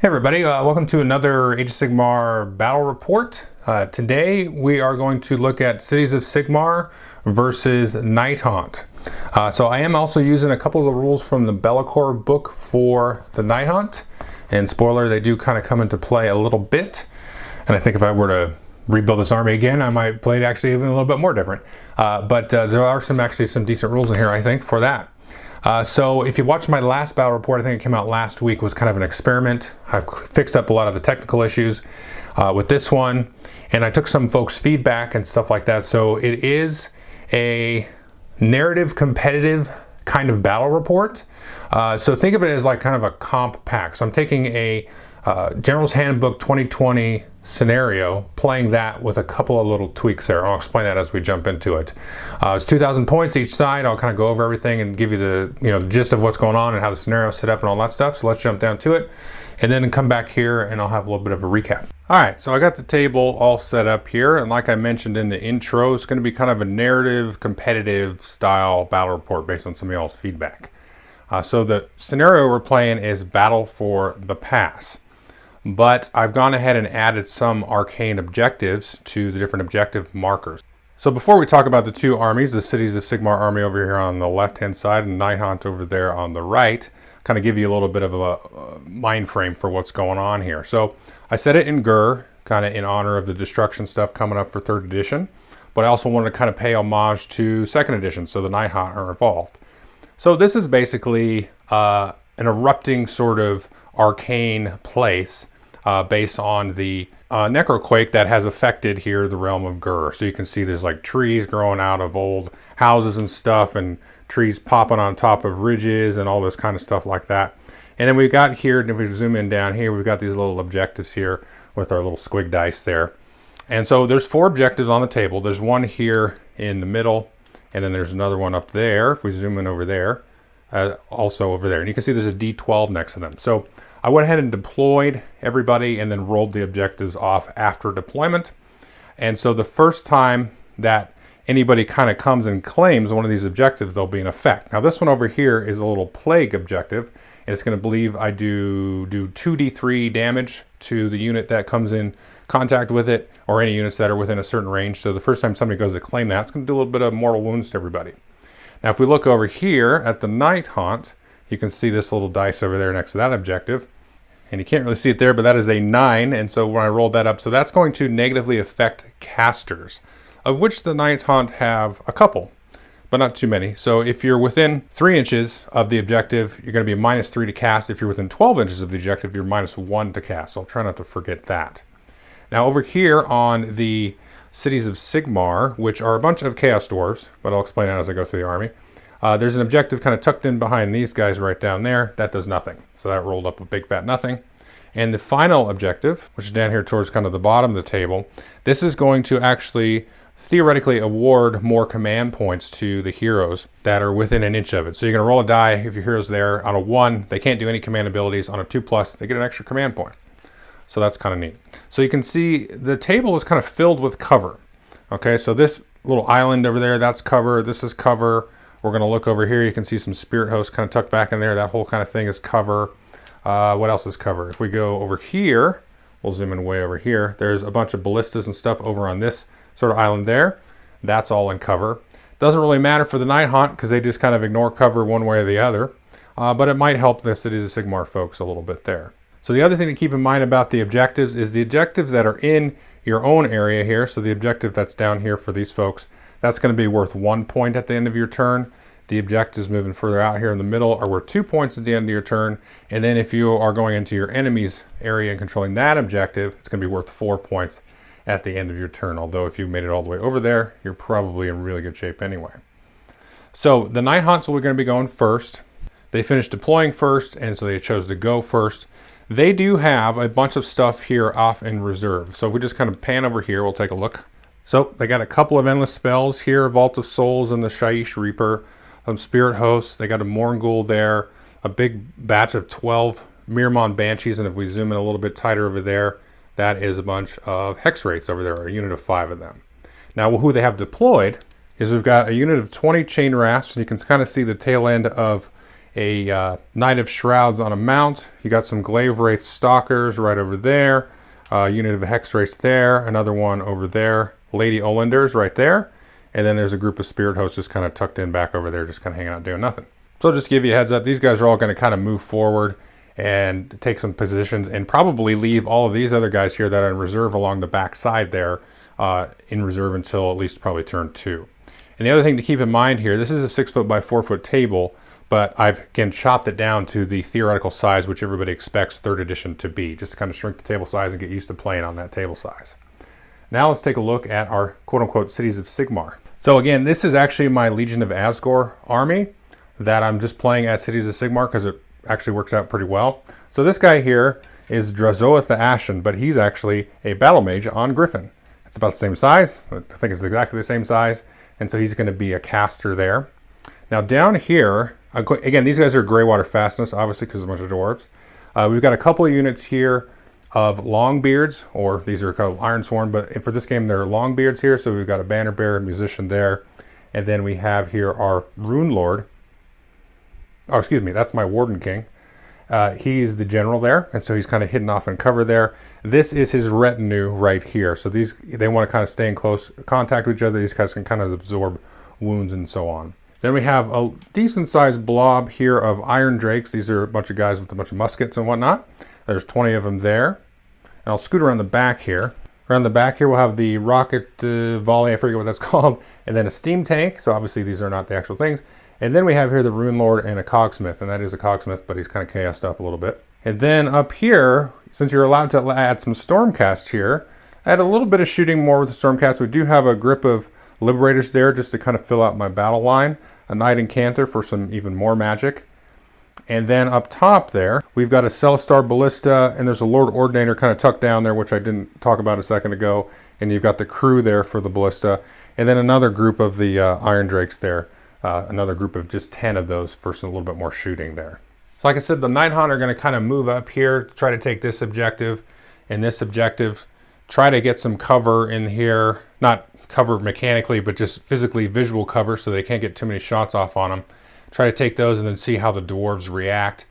Hey everybody, welcome to another Age of Sigmar battle report. Today we are going to look at Cities of Sigmar versus Nighthaunt. So I am also using a couple of the rules from the Be'lakor book for the Nighthaunt. And spoiler, they do kind of come into play a little bit. And I think if I were to rebuild this army again, I might play it actually even a little bit more different. But there are some decent rules in here, I think, for that. So if you watched my last battle report, I think it came out last week, was kind of an experiment. I've fixed up a lot of the technical issues with this one, and I took some folks' feedback and stuff like that. So it is a narrative competitive kind of battle report. So think of it as like kind of a comp pack. So I'm taking a General's Handbook 2020 scenario, playing that with a couple of little tweaks there. I'll explain that as we jump into it. It's 2,000 points each side. I'll kind of go over everything and give you the gist of what's going on and how the scenario is set up and all that stuff. So let's jump down to it and then come back here and I'll have a little bit of a recap. All right, so I got the table all set up here, and like I mentioned in the intro, it's going to be kind of a narrative competitive style battle report based on some of y'all's feedback. So the scenario we're playing is Battle for the Pass. But I've gone ahead and added some arcane objectives to the different objective markers. So before we talk about the two armies, the Cities of Sigmar army over here on the left-hand side and Nighthaunt over there on the right, kind of give you a little bit of a mind frame for what's going on here. So I set it in Gur, kind of in honor of the destruction stuff coming up for 3rd edition, but I also wanted to kind of pay homage to 2nd edition, so the Nighthaunt are involved. So this is basically an erupting sort of arcane place based on the necroquake that has affected here the realm of Gur. So you can see there's like trees growing out of old houses and stuff, and trees popping on top of ridges and all this kind of stuff like that. And then we've got here, and if we zoom in down here, we've got these little objectives here with our little squig dice there. And so there's 4 objectives on the table. There's one here in the middle, and then there's another one up there if we zoom in over there, also over there. And you can see there's a D12 next to them. So I went ahead and deployed everybody and then rolled the objectives off after deployment. And so the first time that anybody kind of comes and claims one of these objectives, they'll be in effect. Now this one over here is a little plague objective, and it's going to believe I do 2d3 damage to the unit that comes in contact with it, or any units that are within a certain range. So the first time somebody goes to claim that, it's going to do a little bit of mortal wounds to everybody. Now if we look over here at the Nighthaunt, you can see this little dice over there next to that objective. And you can't really see it there, but that is a 9. And so when I rolled that up, so that's going to negatively affect casters, of which the Nighthaunt have a couple, but not too many. So if you're within 3 inches of the objective, you're going to be -3 to cast. If you're within 12 inches of the objective, you're -1 to cast. So I'll try not to forget that. Now over here on the Cities of Sigmar, which are a bunch of Chaos Dwarves, but I'll explain that as I go through the army. There's an objective kind of tucked in behind these guys right down there. That does nothing. So that rolled up a big fat nothing. And the final objective, which is down here towards kind of the bottom of the table, this is going to actually theoretically award more command points to the heroes that are within an inch of it. So you're going to roll a die. If your hero's there on a 1, they can't do any command abilities. On a 2+, they get an extra command point. So that's kind of neat. So you can see the table is kind of filled with cover. Okay, so this little island over there, that's cover. This is cover. We're going to look over here. You can see some spirit hosts kind of tucked back in there. That whole kind of thing is cover. What else is cover? If we go over here, we'll zoom in way over here. There's a bunch of ballistas and stuff over on this sort of island there. That's all in cover. Doesn't really matter for the Nighthaunt because they just kind of ignore cover one way or the other. But it might help the Cities of Sigmar folks a little bit there. So the other thing to keep in mind about the objectives is the objectives that are in your own area here. So the objective that's down here for these folks, that's going to be worth 1 point at the end of your turn. The objectives moving further out here in the middle are worth 2 points at the end of your turn. And then if you are going into your enemy's area and controlling that objective, it's going to be worth 4 points at the end of your turn. Although if you made it all the way over there, you're probably in really good shape anyway. So the Nighthaunts are going to be going first. They finished deploying first, and so they chose to go first. They do have a bunch of stuff here off in reserve. So if we just kind of pan over here, we'll take a look. So they got a couple of endless spells here, Vault of Souls and the Shaiish Reaper, some Spirit Hosts. They got a Morngul there, a big batch of 12 Mirmon Banshees, and if we zoom in a little bit tighter over there, that is a bunch of Hex Wraiths over there, a unit of 5 of them. Now who they have deployed is we've got a unit of 20 Chain Rasps, and you can kind of see the tail end of a Knight of Shrouds on a mount. You got some Glaive Wraith Stalkers right over there. Unit of Hex Wraiths there. Another one over there. Lady Olanders right there. And then there's a group of Spirit Hosts just kind of tucked in back over there, just kind of hanging out doing nothing. So just to give you a heads up, these guys are all going to kind of move forward and take some positions and probably leave all of these other guys here that are in reserve along the back side there in reserve until at least probably turn 2. And the other thing to keep in mind here, this is a 6 foot by 4 foot table, but I've again chopped it down to the theoretical size which everybody expects 3rd edition to be, just to kind of shrink the table size and get used to playing on that table size. Now let's take a look at our quote-unquote Cities of Sigmar. So again, this is actually my Legion of Asgore army that I'm just playing as Cities of Sigmar because it actually works out pretty well. So this guy here is Drazoeth the Ashen, but he's actually a battle mage on Griffin. It's about the same size. I think it's exactly the same size. And so he's going to be a caster there. Now down here, again, these guys are Greywater Fastness, obviously because there's a bunch of dwarves. We've got a couple of units here of Longbeards, or these are called Ironsworn, but for this game they're Longbeards here. So we've got a Banner Bearer, Musician there. And then we have here our Rune Lord. Oh, excuse me, that's my Warden King. He's the general there, and so he's kind of hidden off in cover there. This is his retinue right here. So they want to kind of stay in close contact with each other. These guys can kind of absorb wounds and so on. Then we have a decent sized blob here of Iron Drakes. These are a bunch of guys with a bunch of muskets and whatnot. There's 20 of them there. And I'll scoot around the back here. Around the back here we'll have the rocket volley, I forget what that's called, and then a steam tank. So obviously these are not the actual things. And then we have here the Rune Lord and a Cogsmith, and that is a Cogsmith, but he's kind of chaosed up a little bit. And then up here, since you're allowed to add some Stormcast here, add a little bit of shooting more with the Stormcast. We do have a grip of Liberators there just to kind of fill out my battle line. A Knight Incanter for some even more magic. And then up top there, we've got a Celestar Ballista, and there's a Lord Ordinator kind of tucked down there, which I didn't talk about a second ago. And you've got the crew there for the Ballista. And then another group of the Iron Drakes there. Another group of just 10 of those for some, a little bit more shooting there. So like I said, the Nighthaunt are going to kind of move up here to try to take this objective and this objective. Try to get some cover in here. Not cover mechanically, but just physically visual cover so they can't get too many shots off on them. Try to take those and then see how the dwarves react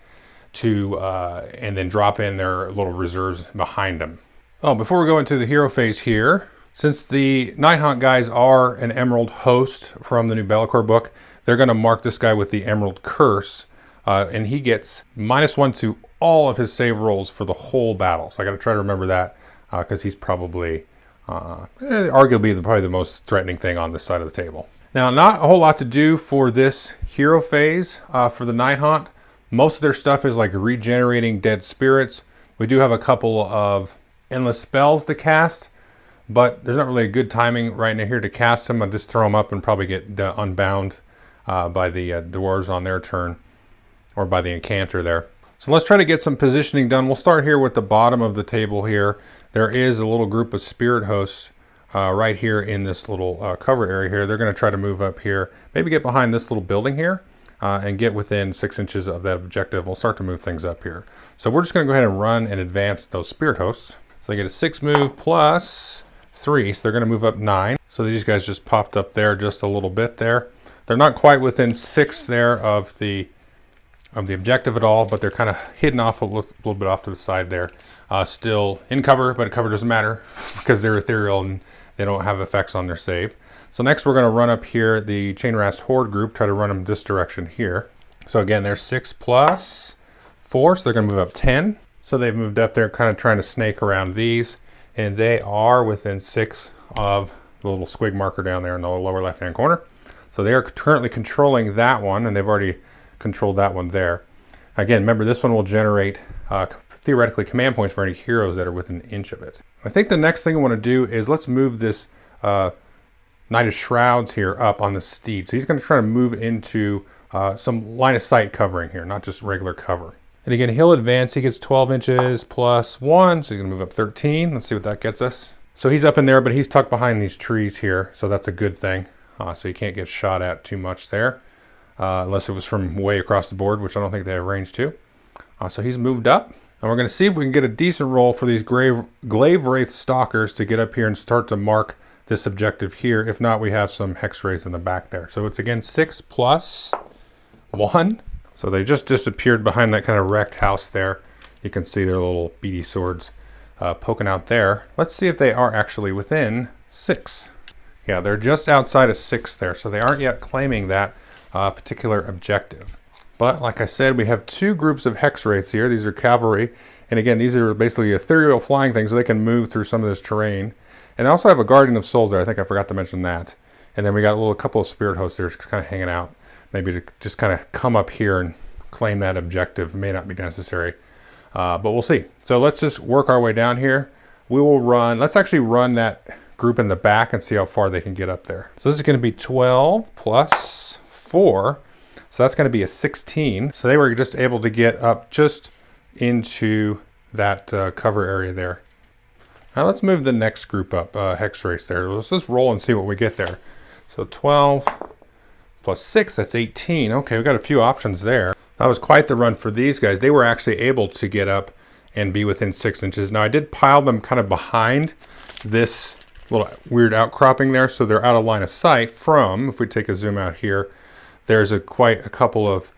to, and then drop in their little reserves behind them. Oh, before we go into the hero phase here, since the Nighthaunt guys are an Emerald host from the new Be'lakor book, they're going to mark this guy with the Emerald Curse, and he gets -1 to all of his save rolls for the whole battle. So I got to try to remember that because he's probably, arguably, probably the most threatening thing on this side of the table. Now, not a whole lot to do for this hero phase for the Nighthaunt. Most of their stuff is like regenerating dead spirits. We do have a couple of endless spells to cast, but there's not really a good timing right now here to cast them. I'll just throw them up and probably get unbound by the dwarves on their turn, or by the Incanter there. So let's try to get some positioning done. We'll start here with the bottom of the table here. There is a little group of Spirit Hosts right here in this little cover area here. They're going to try to move up here, maybe get behind this little building here, and get within 6 inches of that objective. We'll start to move things up here. So we're just going to go ahead and run and advance those Spirit Hosts. So they get a 6 move plus 3, so they're going to move up 9. So these guys just popped up there just a little bit there. They're not quite within 6 there of the objective at all, but they're kind of hidden off a little bit off to the side there. Still in cover, but cover doesn't matter because they're ethereal and they don't have effects on their save. So next we're going to run up here the Chainrast Horde group, try to run them this direction here. So again, they're 6 plus 4, so they're going to move up 10. So they've moved up there, kind of trying to snake around these, and they are within 6 of the little squig marker down there in the lower left-hand corner. So they are currently controlling that one, and they've already controlled that one there. Again, remember this one will generate theoretically command points for any heroes that are within an inch of it. I think the next thing I want to do is let's move this Knight of Shrouds here up on the steed. So he's going to try to move into some line of sight covering here, not just regular cover. And again, he'll advance. He gets 12 inches plus 1, so he's going to move up 13. Let's see what that gets us. So he's up in there, but he's tucked behind these trees here, so that's a good thing. So you can't get shot at too much there, unless it was from way across the board, which I don't think they have range to. So he's moved up. And we're going to see if we can get a decent roll for these Glaive Wraith Stalkers to get up here and start to mark this objective here. If not, we have some Hex Wraiths in the back there. So it's again 6 plus 1. So they just disappeared behind that kind of wrecked house there. You can see their little beady swords poking out there. Let's see if they are actually within 6. Yeah, they're just outside of 6 there, so they aren't yet claiming that particular objective. But like I said, we have 2 groups of hex wraiths here. These are cavalry, and again, these are basically ethereal flying things, so they can move through some of this terrain. And I also have a guardian of souls there. I think I forgot to mention that. And then we got a couple of spirit hosts there just kind of hanging out. Maybe to just kind of come up here and claim that objective. May not be necessary, but we'll see. So let's just work our way down here. We will run, let's actually run that group in the back and see how far they can get up there. So this is going to be 12 plus 4. So that's going to be a 16. So they were just able to get up just into that cover area there. Now let's move the next group up, hex race there. Let's just roll and see what we get there. So 12 plus 6, that's 18. Okay, we've got a few options there. That was quite the run for these guys. They were actually able to get up and be within 6 inches. Now I did pile them kind of behind this little weird outcropping there, so they're out of line of sight from, if we take a zoom out here, there's quite a couple of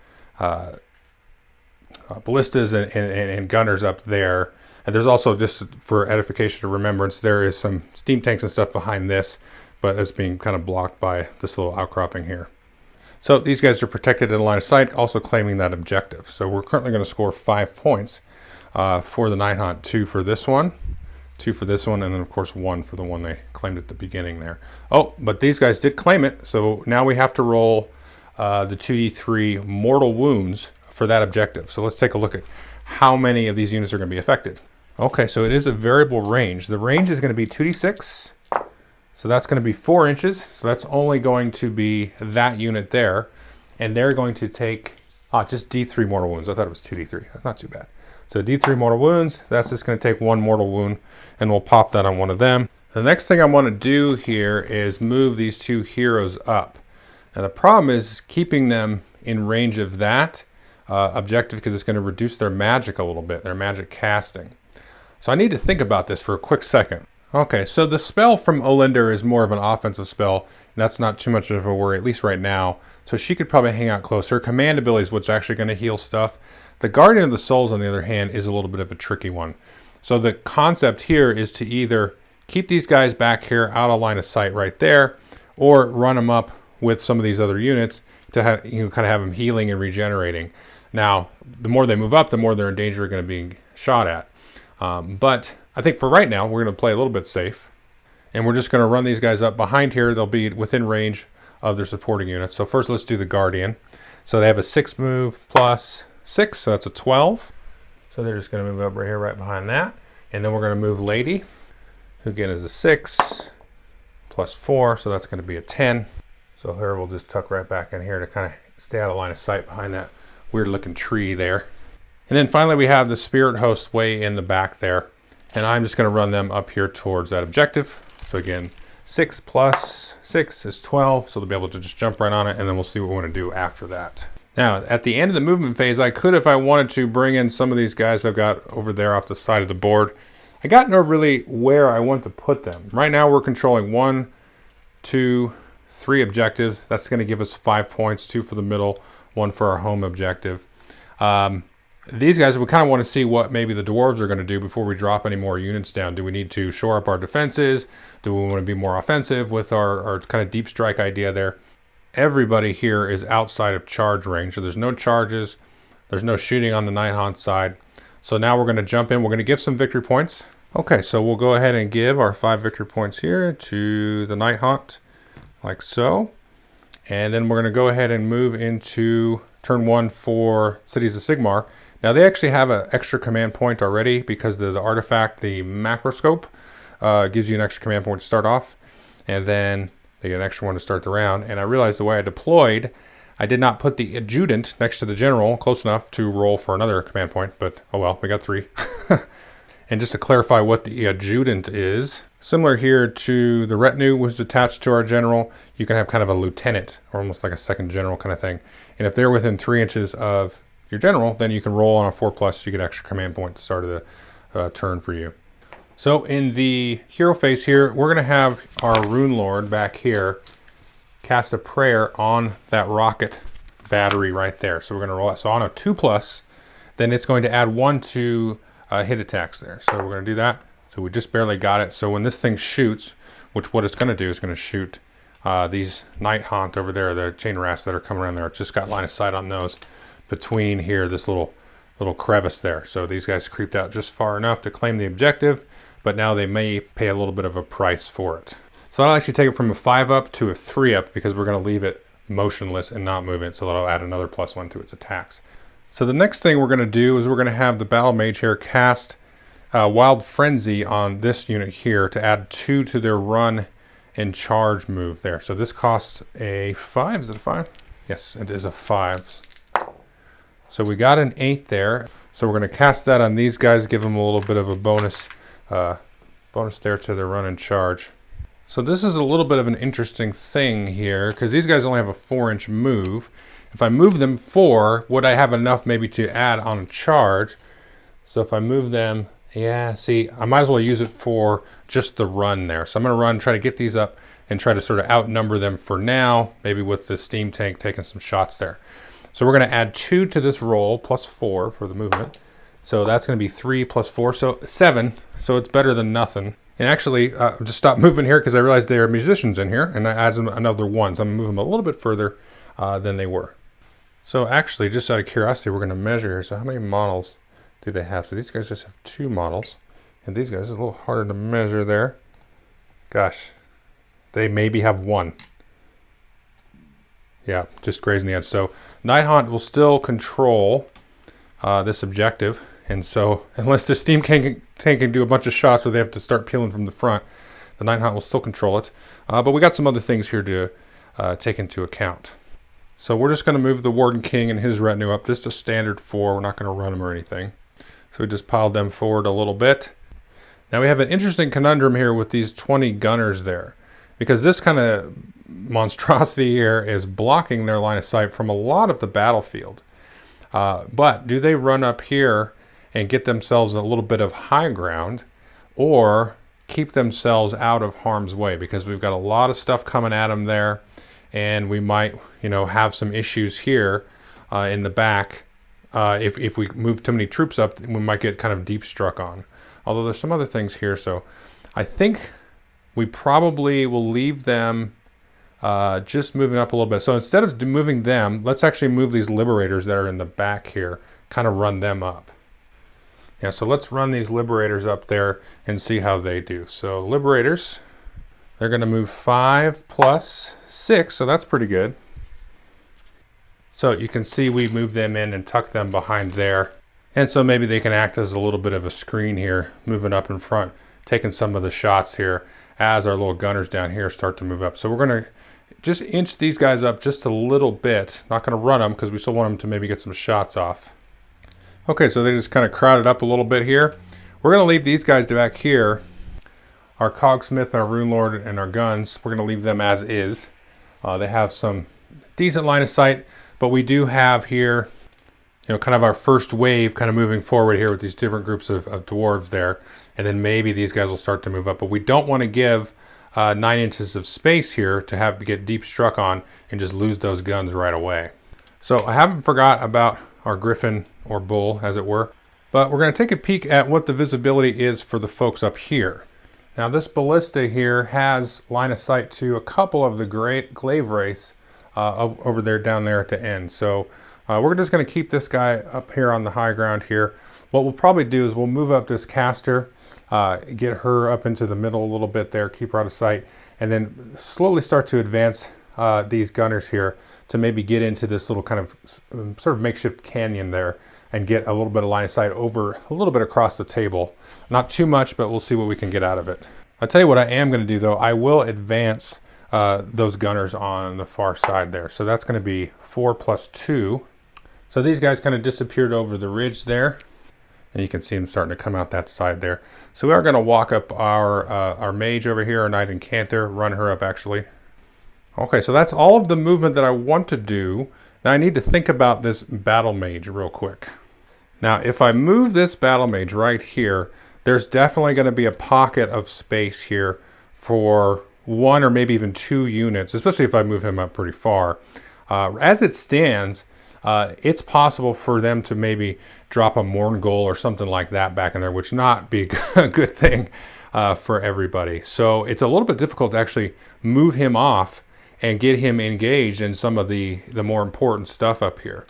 ballistas and gunners up there. And there's also, just for edification or remembrance, there is some steam tanks and stuff behind this, but it's being kind of blocked by this little outcropping here. So these guys are protected in line of sight, also claiming that objective. So we're currently going to score 5 points for the Nighthaunt, 2 for this one, 2 for this one, and then of course 1 for the one they claimed at the beginning there. Oh, but these guys did claim it, so now we have to roll the 2d3 mortal wounds for that objective. So let's take a look at how many of these units are going to be affected. Okay, so it is a variable range. The range is going to be 2d6. So that's going to be 4 inches. So that's only going to be that unit there. And they're going to take just D3 mortal wounds. I thought it was 2d3. That's not too bad. So D3 mortal wounds, that's just going to take 1 mortal wound, and we'll pop that on one of them. The next thing I want to do here is move these 2 heroes up. Now the problem is keeping them in range of that objective, because it's going to reduce their magic a little bit, their magic casting. So I need to think about this for a quick second. Okay, so the spell from Olinder is more of an offensive spell, and that's not too much of a worry, at least right now. So she could probably hang out close. Her command ability is what's actually going to heal stuff. The Guardian of the Souls, on the other hand, is a little bit of a tricky one. So the concept here is to either keep these guys back here out of line of sight right there, or run them up with some of these other units to have, kind of have them healing and regenerating. Now, the more they move up, the more they're in danger of going to be shot at. But I think for right now, we're going to play a little bit safe. And we're just going to run these guys up behind here. They'll be within range of their supporting units. So first, let's do the Guardian. So they have a 6 move plus 6, so that's a 12. So they're just going to move up right here, right behind that. And then we're going to move Lady, who again is a 6 plus 4, so that's going to be a 10. So her will just tuck right back in here to kind of stay out of line of sight behind that weird looking tree there. And then finally we have the Spirit Host way in the back there. And I'm just going to run them up here towards that objective. So again, 6 plus 6 is 12, so they'll be able to just jump right on it, and then we'll see what we want to do after that. Now, at the end of the movement phase, I could, if I wanted to, bring in some of these guys I've got over there off the side of the board. I got to know really where I want to put them. Right now we're controlling 1, 2, 3 objectives. That's going to give us 5 points, 2 for the middle, 1 for our home objective. These guys, we kind of want to see what maybe the dwarves are going to do before we drop any more units down. Do we need to shore up our defenses? Do we want to be more offensive with our kind of deep strike idea there? Everybody here is outside of charge range, so there's no charges. There's no shooting on the Nighthaunt side. So now we're going to jump in. We're going to give some victory points. Okay, so we'll go ahead and give our 5 victory points here to the Nighthaunt, like so. And then we're going to go ahead and move into turn 1 for Cities of Sigmar. Now they actually have an extra command point already because the artifact, the macroscope, gives you an extra command point to start off. And then they get an extra one to start the round. And I realized the way I deployed, I did not put the adjutant next to the general close enough to roll for another command point. But oh well, we got 3. And just to clarify what the adjutant is, similar here to the retinue was attached to our general, you can have kind of a lieutenant, or almost like a second general kind of thing. And if they're within 3 inches of your general, then you can roll on a 4+, you get extra command point at the start of the turn for you. So in the hero phase here, we're going to have our Rune Lord back here cast a prayer on that rocket battery right there. So we're going to roll that. So on a 2+, then it's going to add 1 to hit attacks there. So we're going to do that. So we just barely got it. So when this thing shoots, which what it's going to do is going to shoot these Nighthaunt over there, the chain rats that are coming around there. It's just got line of sight on those between here, this little crevice there. So these guys creeped out just far enough to claim the objective, but now they may pay a little bit of a price for it. So that'll actually take it from a 5 up to a 3 up because we're going to leave it motionless and not move it. So that'll add another +1 to its attacks. So the next thing we're going to do is we're going to have the Battle Mage here cast Wild Frenzy on this unit here to add 2 to their run and charge move there. So this costs a 5. Is it a 5? Yes, it is a 5. So we got an 8 there. So we're going to cast that on these guys, give them a little bit of a bonus there to their run and charge. So this is a little bit of an interesting thing here because these guys only have a 4-inch move. If I move them 4, would I have enough maybe to add on a charge? So if I move them, yeah, see, I might as well use it for just the run there. So I'm going to run, try to get these up and try to sort of outnumber them for now, maybe with the steam tank taking some shots there. So we're going to add 2 to this roll, +4 for the movement. So that's going to be 3 + 4, so 7. So it's better than nothing. And actually, just stop moving here because I realized there are musicians in here, and I add them another 1. So I'm going to move them a little bit further than they were. So actually, just out of curiosity, we're going to measure here. So how many models do they have? So these guys just have 2 models, and these guys is a little harder to measure there. Gosh, they maybe have 1. Yeah, just grazing the edge. So Nighthaunt will still control this objective. And so unless the steam tank can do a bunch of shots where they have to start peeling from the front, the Nighthaunt will still control it. But we got some other things here to take into account. So we're just going to move the Warden King and his retinue up, just a standard 4. We're not going to run them or anything. So we just piled them forward a little bit. Now we have an interesting conundrum here with these 20 gunners there, because this kind of monstrosity here is blocking their line of sight from a lot of the battlefield. But do they run up here and get themselves a little bit of high ground, or keep themselves out of harm's way? Because we've got a lot of stuff coming at them there, and we might, have some issues here in the back. If we move too many troops up, we might get kind of deep struck on. Although there's some other things here, so I think we probably will leave them just moving up a little bit. So instead of moving them, let's actually move these Liberators that are in the back here, kind of run them up. Yeah, so let's run these Liberators up there and see how they do. So Liberators, they're going to move 5 + 6, so that's pretty good. So you can see we move them in and tuck them behind there. And so maybe they can act as a little bit of a screen here, moving up in front, taking some of the shots here as our little gunners down here start to move up. So we're going to just inch these guys up just a little bit. Not going to run them because we still want them to maybe get some shots off. Okay, so they just kind of crowded up a little bit here. We're going to leave these guys back here. Our Cogsmith, our Rune Lord, and our guns, we're going to leave them as is. They have some decent line of sight, but we do have here, kind of our first wave kind of moving forward here with these different groups of dwarves there. And then maybe these guys will start to move up. But we don't want to give 9 inches of space here to get deep struck on and just lose those guns right away. So I haven't forgot about our Griffin, or Bull, as it were. But we're going to take a peek at what the visibility is for the folks up here. Now this ballista here has line of sight to a couple of the glaive race over there, down there at the end. So we're just going to keep this guy up here on the high ground here. What we'll probably do is we'll move up this caster, get her up into the middle a little bit there, keep her out of sight, and then slowly start to advance these gunners here to maybe get into this little kind of sort of makeshift canyon there and get a little bit of line of sight over a little bit across the table. Not too much, but we'll see what we can get out of it. I'll tell you what I am going to do though. I will advance those gunners on the far side there. So that's going to be 4 + 2. So these guys kind of disappeared over the ridge there. And you can see them starting to come out that side there. So we are going to walk up our mage over here, our Knight Incanter, run her up actually. Okay, so that's all of the movement that I want to do. Now I need to think about this battle mage real quick. Now if I move this battle mage right here, there's definitely going to be a pocket of space here for 1 or maybe even 2 units, especially if I move him up pretty far, As it stands, it's possible for them to maybe drop a Morn Goal or something like that back in there, which not be a good thing for everybody. So it's a little bit difficult to actually move him off and get him engaged in some of the more important stuff up here.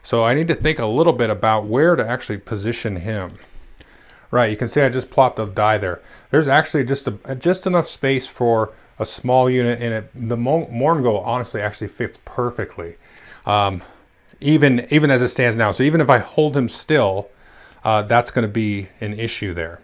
So I need to think a little bit about where to actually position him. Right, you can see I just plopped a die there. There's actually just enough space for a small unit in it. The Morn Goal honestly actually fits perfectly, even as it stands now. So even if I hold him still, that's going to be an issue there.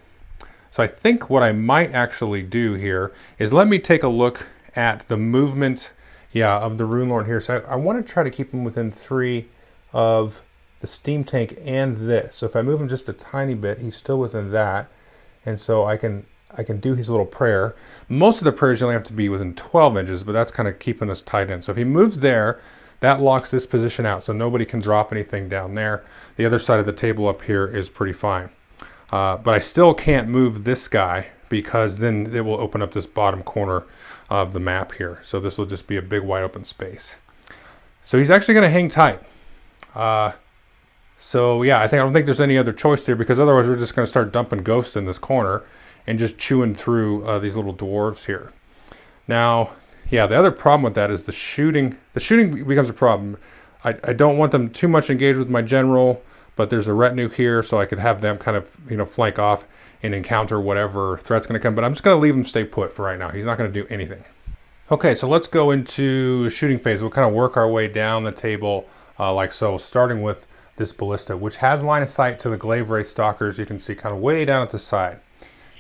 So I think what I might actually do here is let me take a look at the movement, of the Rune Lord here. So I want to try to keep him within 3 of the steam tank and this. So if I move him just a tiny bit, he's still within that. And so I can do his little prayer. Most of the prayers only have to be within 12 inches, but that's kind of keeping us tight in. So if he moves there, that locks this position out, so nobody can drop anything down there. The other side of the table up here is pretty fine. But I still can't move this guy because then it will open up this bottom corner of the map here. So this will just be a big wide open space. So he's actually going to hang tight. So yeah, I don't think there's any other choice there, because otherwise we're just going to start dumping ghosts in this corner and just chewing through these little dwarves here. Now, yeah, the other problem with that is the shooting. The shooting becomes a problem. I don't want them too much engaged with my general, but there's a retinue here, so I could have them kind of, flank off and encounter whatever threat's going to come. But I'm just going to leave him stay put for right now. He's not going to do anything. Okay, so let's go into shooting phase. We'll kind of work our way down the table like so, starting with this ballista, which has line of sight to the Glaive Wraith Stalkers. You can see kind of way down at the side.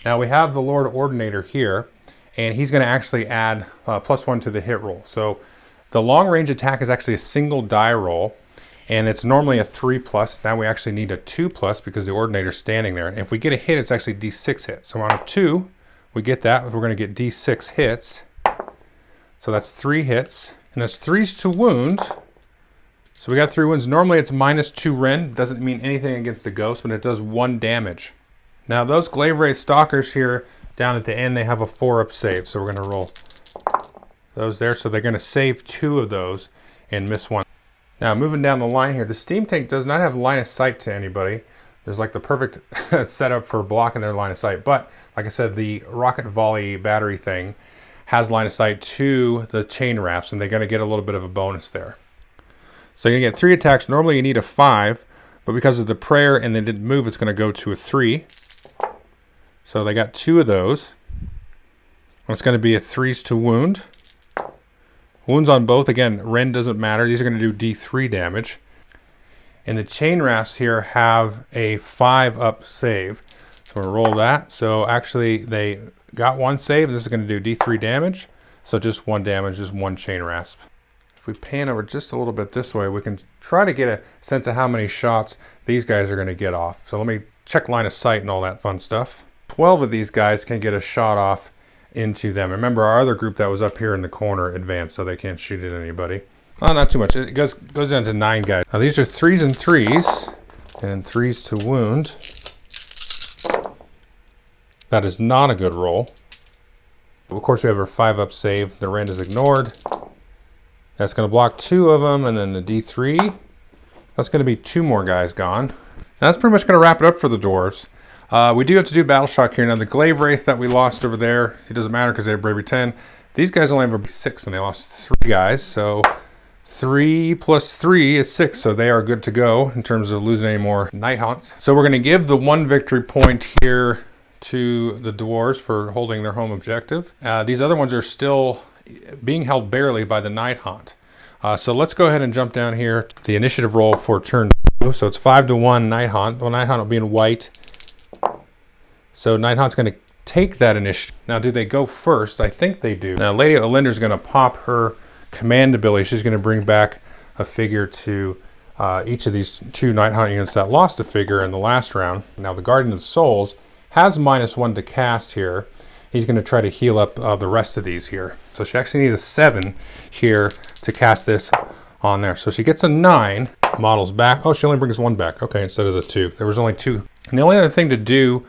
Now we have the Lord Ordinator here, and he's going to actually add +1 to the hit roll. So the long range attack is actually a single die roll, and it's normally a 3+. Now we actually need a 2+ because the Ordinator's standing there. And if we get a hit, it's actually D6 hits. So on a 2, we get that. We're going to get D6 hits. So that's 3 hits, and that's 3s to wound. So we got 3 wounds. Normally it's -2 rend. Doesn't mean anything against the ghost, but it does 1 damage. Now those Glaive Wraith Stalkers here down at the end, they have a 4-up save. So we're going to roll those there. So they're going to save 2 of those and miss 1. Now moving down the line here, the steam tank does not have line of sight to anybody. There's like the perfect setup for blocking their line of sight. But like I said, the rocket volley battery thing has line of sight to the chain rafts, and they're going to get a little bit of a bonus there. So you're going to get 3 attacks. Normally you need a 5, but because of the prayer and they didn't move, it's going to go to a 3. So they got 2 of those. It's going to be a 3s to wound. Wounds on both. Again, rend doesn't matter. These are going to do D3 damage. And the chain rafts here have a 5-up save. So we're going to roll that. So actually they got 1 save. This is going to do D3 damage. So just 1 damage, just 1 chain rasp. If we pan over just a little bit this way, we can try to get a sense of how many shots these guys are going to get off. So let me check line of sight and all that fun stuff. 12 of these guys can get a shot off into them. Remember, our other group that was up here in the corner advanced, so they can't shoot at anybody. Oh, not too much. It goes down to 9 guys. Now these are 3s and 3s, and 3s to wound. That is not a good roll. Of course, we have our 5-up save. The rend is ignored. That's going to block 2 of them, and then the D3. That's going to be 2 more guys gone. Now that's pretty much going to wrap it up for the dwarves. We do have to do battle shock here. Now the Glaive Wraith that we lost over there, it doesn't matter because they have bravery 10. These guys only have a 6, and they lost 3 guys. So 3 + 3 is 6, so they are good to go in terms of losing any more Nighthaunts. So we're going to give the 1 victory point here to the dwarves for holding their home objective. These other ones are still being held barely by the Nighthaunt. So let's go ahead and jump down here. The initiative roll for turn 2. So it's 5-1 Nighthaunt. Well, Nighthaunt will be in white. So Nighthaunt's going to take that initiative. Now, do they go first? I think they do. Now, Lady Olinder's going to pop her command ability. She's going to bring back a figure to each of these 2 Nighthaunt units that lost a figure in the last round. Now, the Guardian of Souls has -1 to cast here. He's going to try to heal up the rest of these here. So she actually needs a 7 here to cast this on there. So she gets a 9, models back. Oh, she only brings 1 back. Okay, instead of the 2. There was only 2. And the only other thing to do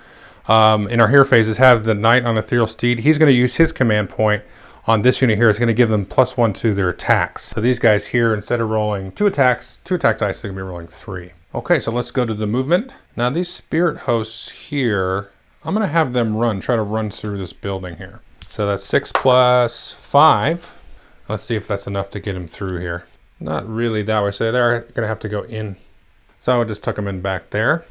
in our hero phase is have the Knight on Ethereal Steed. He's going to use his command point on this unit here is going to give them +1 to their attacks. So these guys here, instead of rolling 2 attack dice, they're going to be rolling 3. Okay, so let's go to the movement. Now these spirit hosts here, I'm going to have them try to run through this building here. So that's 6 + 5. Let's see if that's enough to get them through here. Not really that way, so they're going to have to go in. So I just tuck them in back there.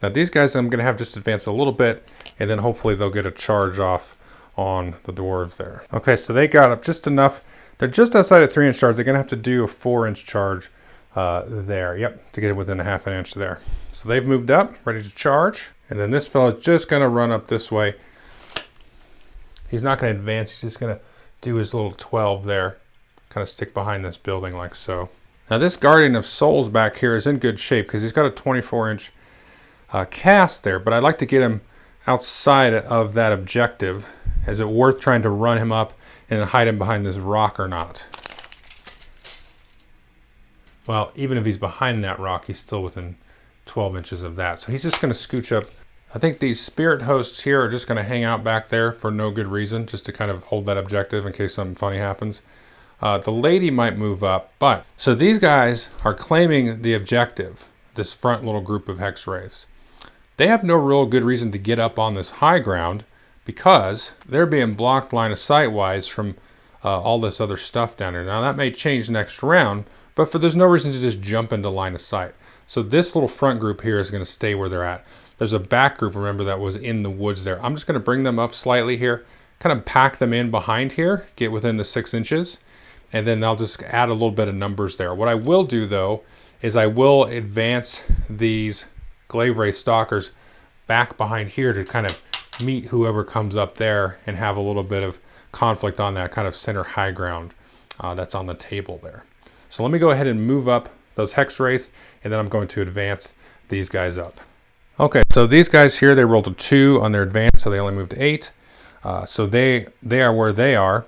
Now these guys I'm going to have just advance a little bit, and then hopefully they'll get a charge off on the dwarves there. Okay, so they got up just enough. They're just outside of 3-inch charge. They're going to have to do a 4-inch charge there. Yep, to get it within a ½ an inch there. So they've moved up, ready to charge. And then this fellow's just going to run up this way. He's not going to advance. He's just going to do his little 12 there. Kind of stick behind this building like so. Now this Guardian of Souls back here is in good shape because he's got a 24-inch cast there. But I'd like to get him outside of that objective. Is it worth trying to run him up and hide him behind this rock or not? Well, even if he's behind that rock, he's still within 12 inches of that. So he's just going to scooch up. I think these spirit hosts here are just going to hang out back there for no good reason, just to kind of hold that objective in case something funny happens. The lady might move up, but so these guys are claiming the objective, this front little group of hex wraiths. They have no real good reason to get up on this high ground because they're being blocked line of sight wise from all this other stuff down here. Now that may change next round, but there's no reason to just jump into line of sight. So this little front group here is going to stay where they're at. There's a back group, remember, that was in the woods there. I'm just going to bring them up slightly here, kind of pack them in behind here, get within the 6 inches, and then I'll just add a little bit of numbers there. What I will do, though, is I will advance these Glaive Wraith Stalkers back behind here to kind of meet whoever comes up there and have a little bit of conflict on that kind of center high ground that's on the table there. So let me go ahead and move up those Hex Wraiths, and then I'm going to advance these guys up. Okay, so these guys here, they rolled a 2 on their advance, so they only moved to 8. So they are where they are.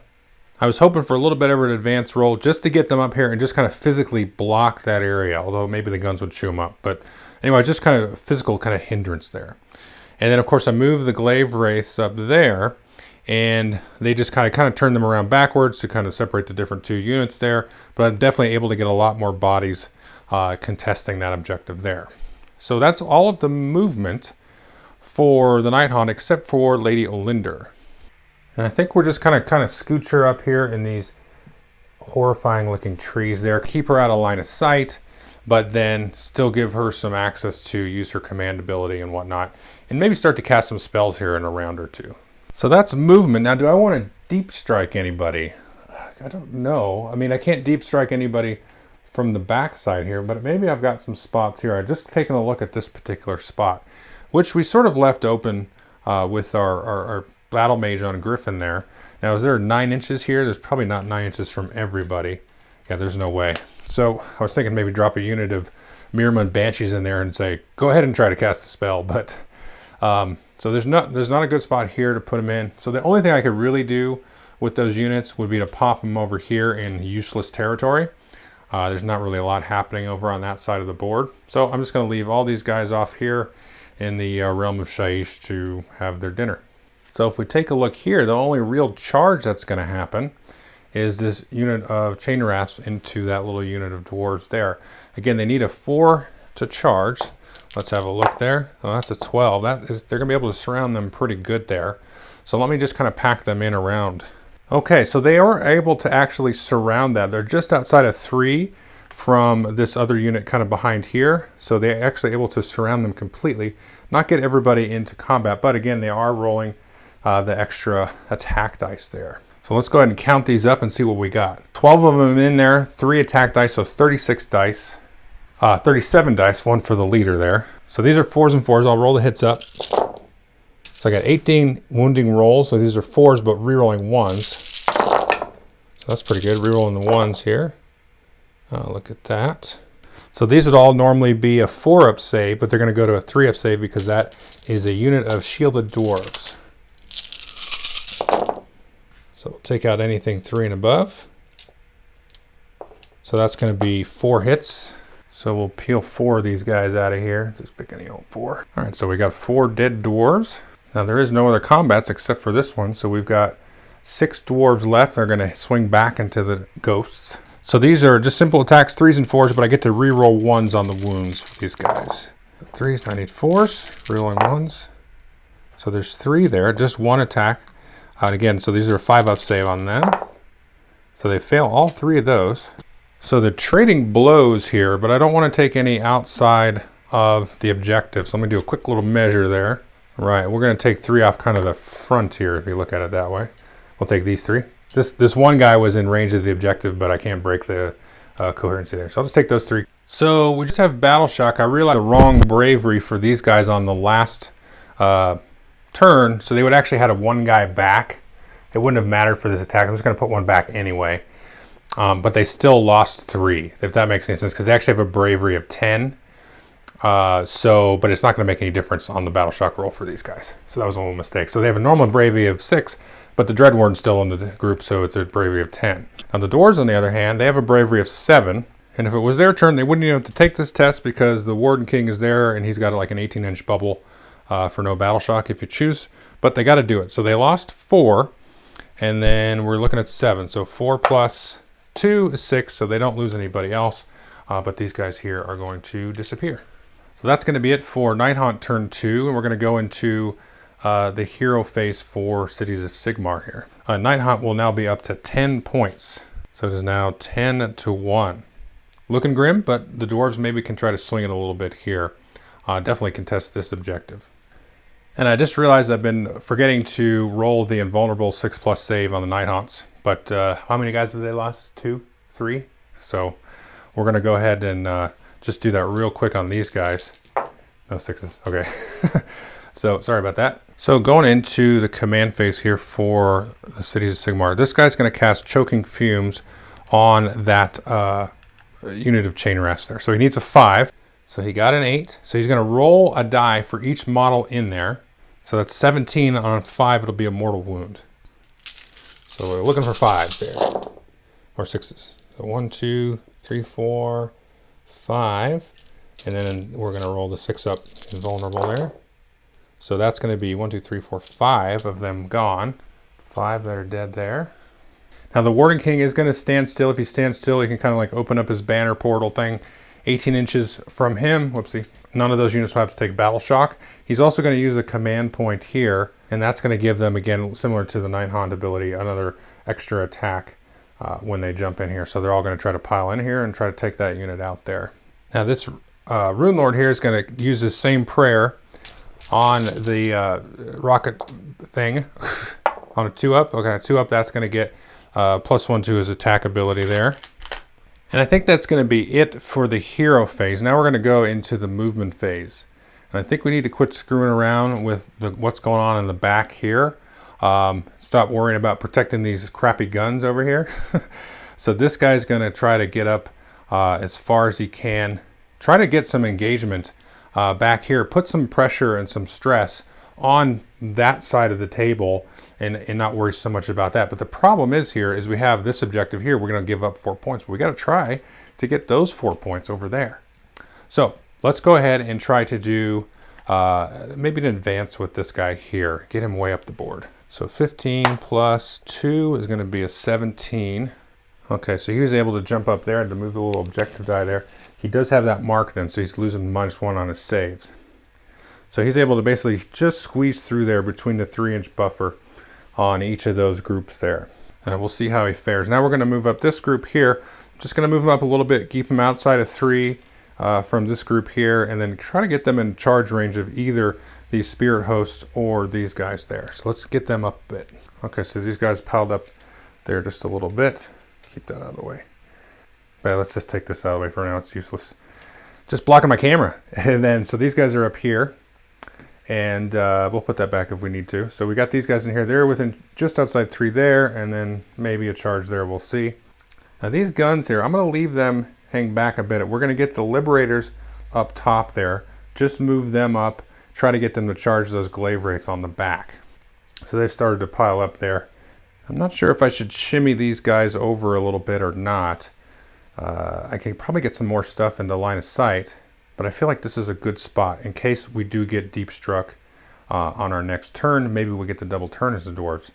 I was hoping for a little bit of an advance roll just to get them up here and just kind of physically block that area, although maybe the guns would chew them up. But anyway, just kind of physical kind of hindrance there. And then, of course, I moved the Glaive Wraiths up there, and they just kind of turn them around backwards to kind of separate the different 2 units there. But I'm definitely able to get a lot more bodies contesting that objective there. So that's all of the movement for the Nighthaunt except for Lady Olinder. And I think we're just kind of scooch her up here in these horrifying looking trees there. Keep her out of line of sight, but then still give her some access to use her command ability and whatnot. And maybe start to cast some spells here in a round or 2. So that's movement. Now, do I want to deep strike anybody? I don't know. I mean, I can't deep strike anybody from the back side here, but maybe I've got some spots here. I've just taken a look at this particular spot, which we sort of left open with our battle mage on Griffin there. Now, is there 9 inches here? There's probably not 9 inches from everybody. Yeah, there's no way. So I was thinking maybe drop a unit of Mirman Banshees in there and say, go ahead and try to cast a spell. But so there's not a good spot here to put them in. So the only thing I could really do with those units would be to pop them over here in useless territory. There's not really a lot happening over on that side of the board. So I'm just going to leave all these guys off here in the realm of Shaiish to have their dinner. So if we take a look here, the only real charge that's going to happen is this unit of Chain Rasp into that little unit of dwarves there. Again, they need a 4 to charge. Let's have a look there. Oh, that's a 12. They're going to be able to surround them pretty good there. So let me just kind of pack them in around. Okay, so they are able to actually surround that. They're just outside of 3 from this other unit kind of behind here. So they're actually able to surround them completely, not get everybody into combat. But again, they are rolling the extra attack dice there. So let's go ahead and count these up and see what we got. 12 of them in there, 3 attack dice, so 36 dice. 37 dice, 1 for the leader there. So these are 4s and 4s. I'll roll the hits up. So I got 18 wounding rolls. So these are 4s, but re-rolling 1s. So that's pretty good, re-rolling the 1s here. Look at that. So these would all normally be a 4-up save, but they're going to go to a 3-up save because that is a unit of shielded dwarves. So we'll take out anything 3 and above. So that's going to be 4 hits. So we'll peel 4 of these guys out of here. Just pick any old 4. All right, so we got 4 dead dwarves. Now there is no other combats except for this one. So we've got 6 dwarves left. They're going to swing back into the ghosts. So these are just simple attacks, 3s and 4s, but I get to re-roll 1s on the wounds for these guys. 3s, I need 4s, re-rolling 1s. So there's 3 there, just 1 attack. And again, so these are a 5-up save on them. So they fail all 3 of those. So the trading blows here, but I don't want to take any outside of the objective. So I'm going to do a quick little measure there. Right, we're going to take 3 off kind of the front here if you look at it that way. We'll take these 3. This one guy was in range of the objective, but I can't break the coherency there. So I'll just take those 3. So we just have Battle Shock. I realized the wrong bravery for these guys on the last turn. So they would actually had a 1 guy back. It wouldn't have mattered for this attack. I'm just going to put 1 back anyway. But they still lost 3, if that makes any sense, because they actually have a bravery of 10. But it's not going to make any difference on the Battle Shock roll for these guys. So that was a little mistake. So they have a normal bravery of 6, but the Dread Warden's still in the group, so it's a bravery of 10. Now the Dwarves, on the other hand, they have a bravery of 7. And if it was their turn, they wouldn't even have to take this test because the Warden King is there, and he's got like an 18-inch bubble for no Battle Shock if you choose. But they got to do it. So they lost 4, and then we're looking at 7. So 4 plus 2 is 6, so they don't lose anybody else. But these guys here are going to disappear. So that's going to be it for Nighthaunt turn 2, and we're going to go into the hero phase for Cities of Sigmar here. Nighthaunt will now be up to 10 points. So it is now 10-1. Looking grim, but the dwarves maybe can try to swing it a little bit here. Definitely contest this objective. And I just realized I've been forgetting to roll the invulnerable 6+ save on the Nighthaunts. But how many guys have they lost? 2? 3? So we're going to go ahead and just do that real quick on these guys. No 6s. Okay. So sorry about that. So going into the command phase here for the Cities of Sigmar, this guy's going to cast Choking Fumes on that unit of Chain Rest there. So he needs a 5. So he got an 8. So he's going to roll a die for each model in there. So that's 17 on a 5. It'll be a mortal wound. So we're looking for 5s there. Or 6s. So 1, 2, 3, 4, 5. And then we're going to roll the 6-up invulnerable there. So that's going to be 1, 2, 3, 4, 5 of them gone. 5 that are dead there. Now the Warden King is going to stand still. If he stands still, he can kind of like open up his banner portal thing. 18 inches from him. Whoopsie. None of those units will have to take Battle Shock. He's also going to use a command point here, and that's going to give them, again, similar to the Nighthaunt ability, another extra attack when they jump in here. So they're all going to try to pile in here and try to take that unit out there. Now this Rune Lord here is going to use the same prayer on the rocket thing on a 2-up. Okay, a 2-up, that's going to get +1 to his attack ability there. And I think that's going to be it for the hero phase. Now we're going to go into the movement phase. And I think we need to quit screwing around with what's going on in the back here. Stop worrying about protecting these crappy guns over here. So this guy's going to try to get up as far as he can. Try to get some engagement back here. Put some pressure and some stress on that side of the table and not worry so much about that. But the problem is here is we have this objective here. We're going to give up 4 points. But we got to try to get those 4 points over there. So let's go ahead and try to do maybe an advance with this guy here. Get him way up the board. So 15 plus 2 is going to be a 17. Okay, so he was able to jump up there and to move the little objective die there. He does have that mark then, so he's losing -1 on his saves. So he's able to basically just squeeze through there between the 3-inch buffer on each of those groups there. We'll see how he fares. Now we're going to move up this group here. Just going to move him up a little bit, keep him outside of 3 from this group here, and then try to get them in charge range of either these spirit hosts or these guys there. So let's get them up a bit. Okay, so these guys piled up there just a little bit. Keep that out of the way. But let's just take this out of the way for now. It's useless. Just blocking my camera. And then, so these guys are up here. And we'll put that back if we need to. So we got these guys in here. They're within just outside 3 there, and then maybe a charge there. We'll see. Now these guns here, I'm going to leave them hang back a bit. We're going to get the Liberators up top there. Just move them up. Try to get them to charge those glaive wraiths on the back. So they've started to pile up there. I'm not sure if I should shimmy these guys over a little bit or not. I can probably get some more stuff into line of sight. But I feel like this is a good spot in case we do get deep struck on our next turn. Maybe we get the double turn as the dwarves.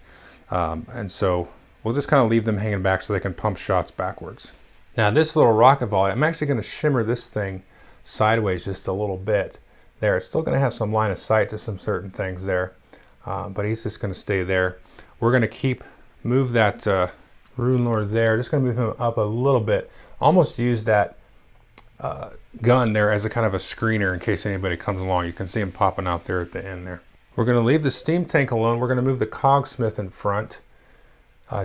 And so we'll just kind of leave them hanging back so they can pump shots backwards. Now this little rocket volley, I'm actually going to shimmer this thing sideways just a little bit there. It's still going to have some line of sight to some certain things there, but he's just going to stay there. We're going to move that Rune Lord there, just going to move him up a little bit. Almost use that gun there as a kind of a screener in case anybody comes along. You can see him popping out there at the end there. We're going to leave the steam tank alone. We're going to move the cogsmith in front.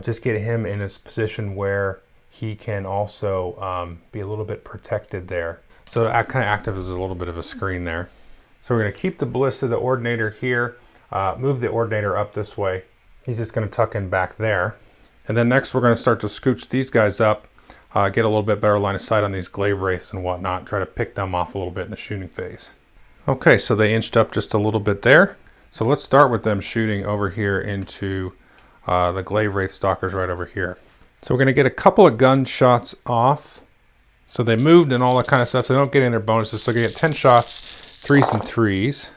Just get him in his position where he can also be a little bit protected there. So it kind of acts as a little bit of a screen there. So we're going to keep the ballista, the ordinator here, move the ordinator up this way. He's just going to tuck in back there. And then next we're going to start to scooch these guys up, get a little bit better line of sight on these glaive wraiths and whatnot, try to pick them off a little bit in the shooting phase. Okay, so they inched up just a little bit there. So let's start with them shooting over here into the glaive wraith stalkers right over here. So we're going to get a couple of gun shots off. So they moved and all that kind of stuff, so they don't get in their bonuses. So they get 10 shots, 3s and 3s.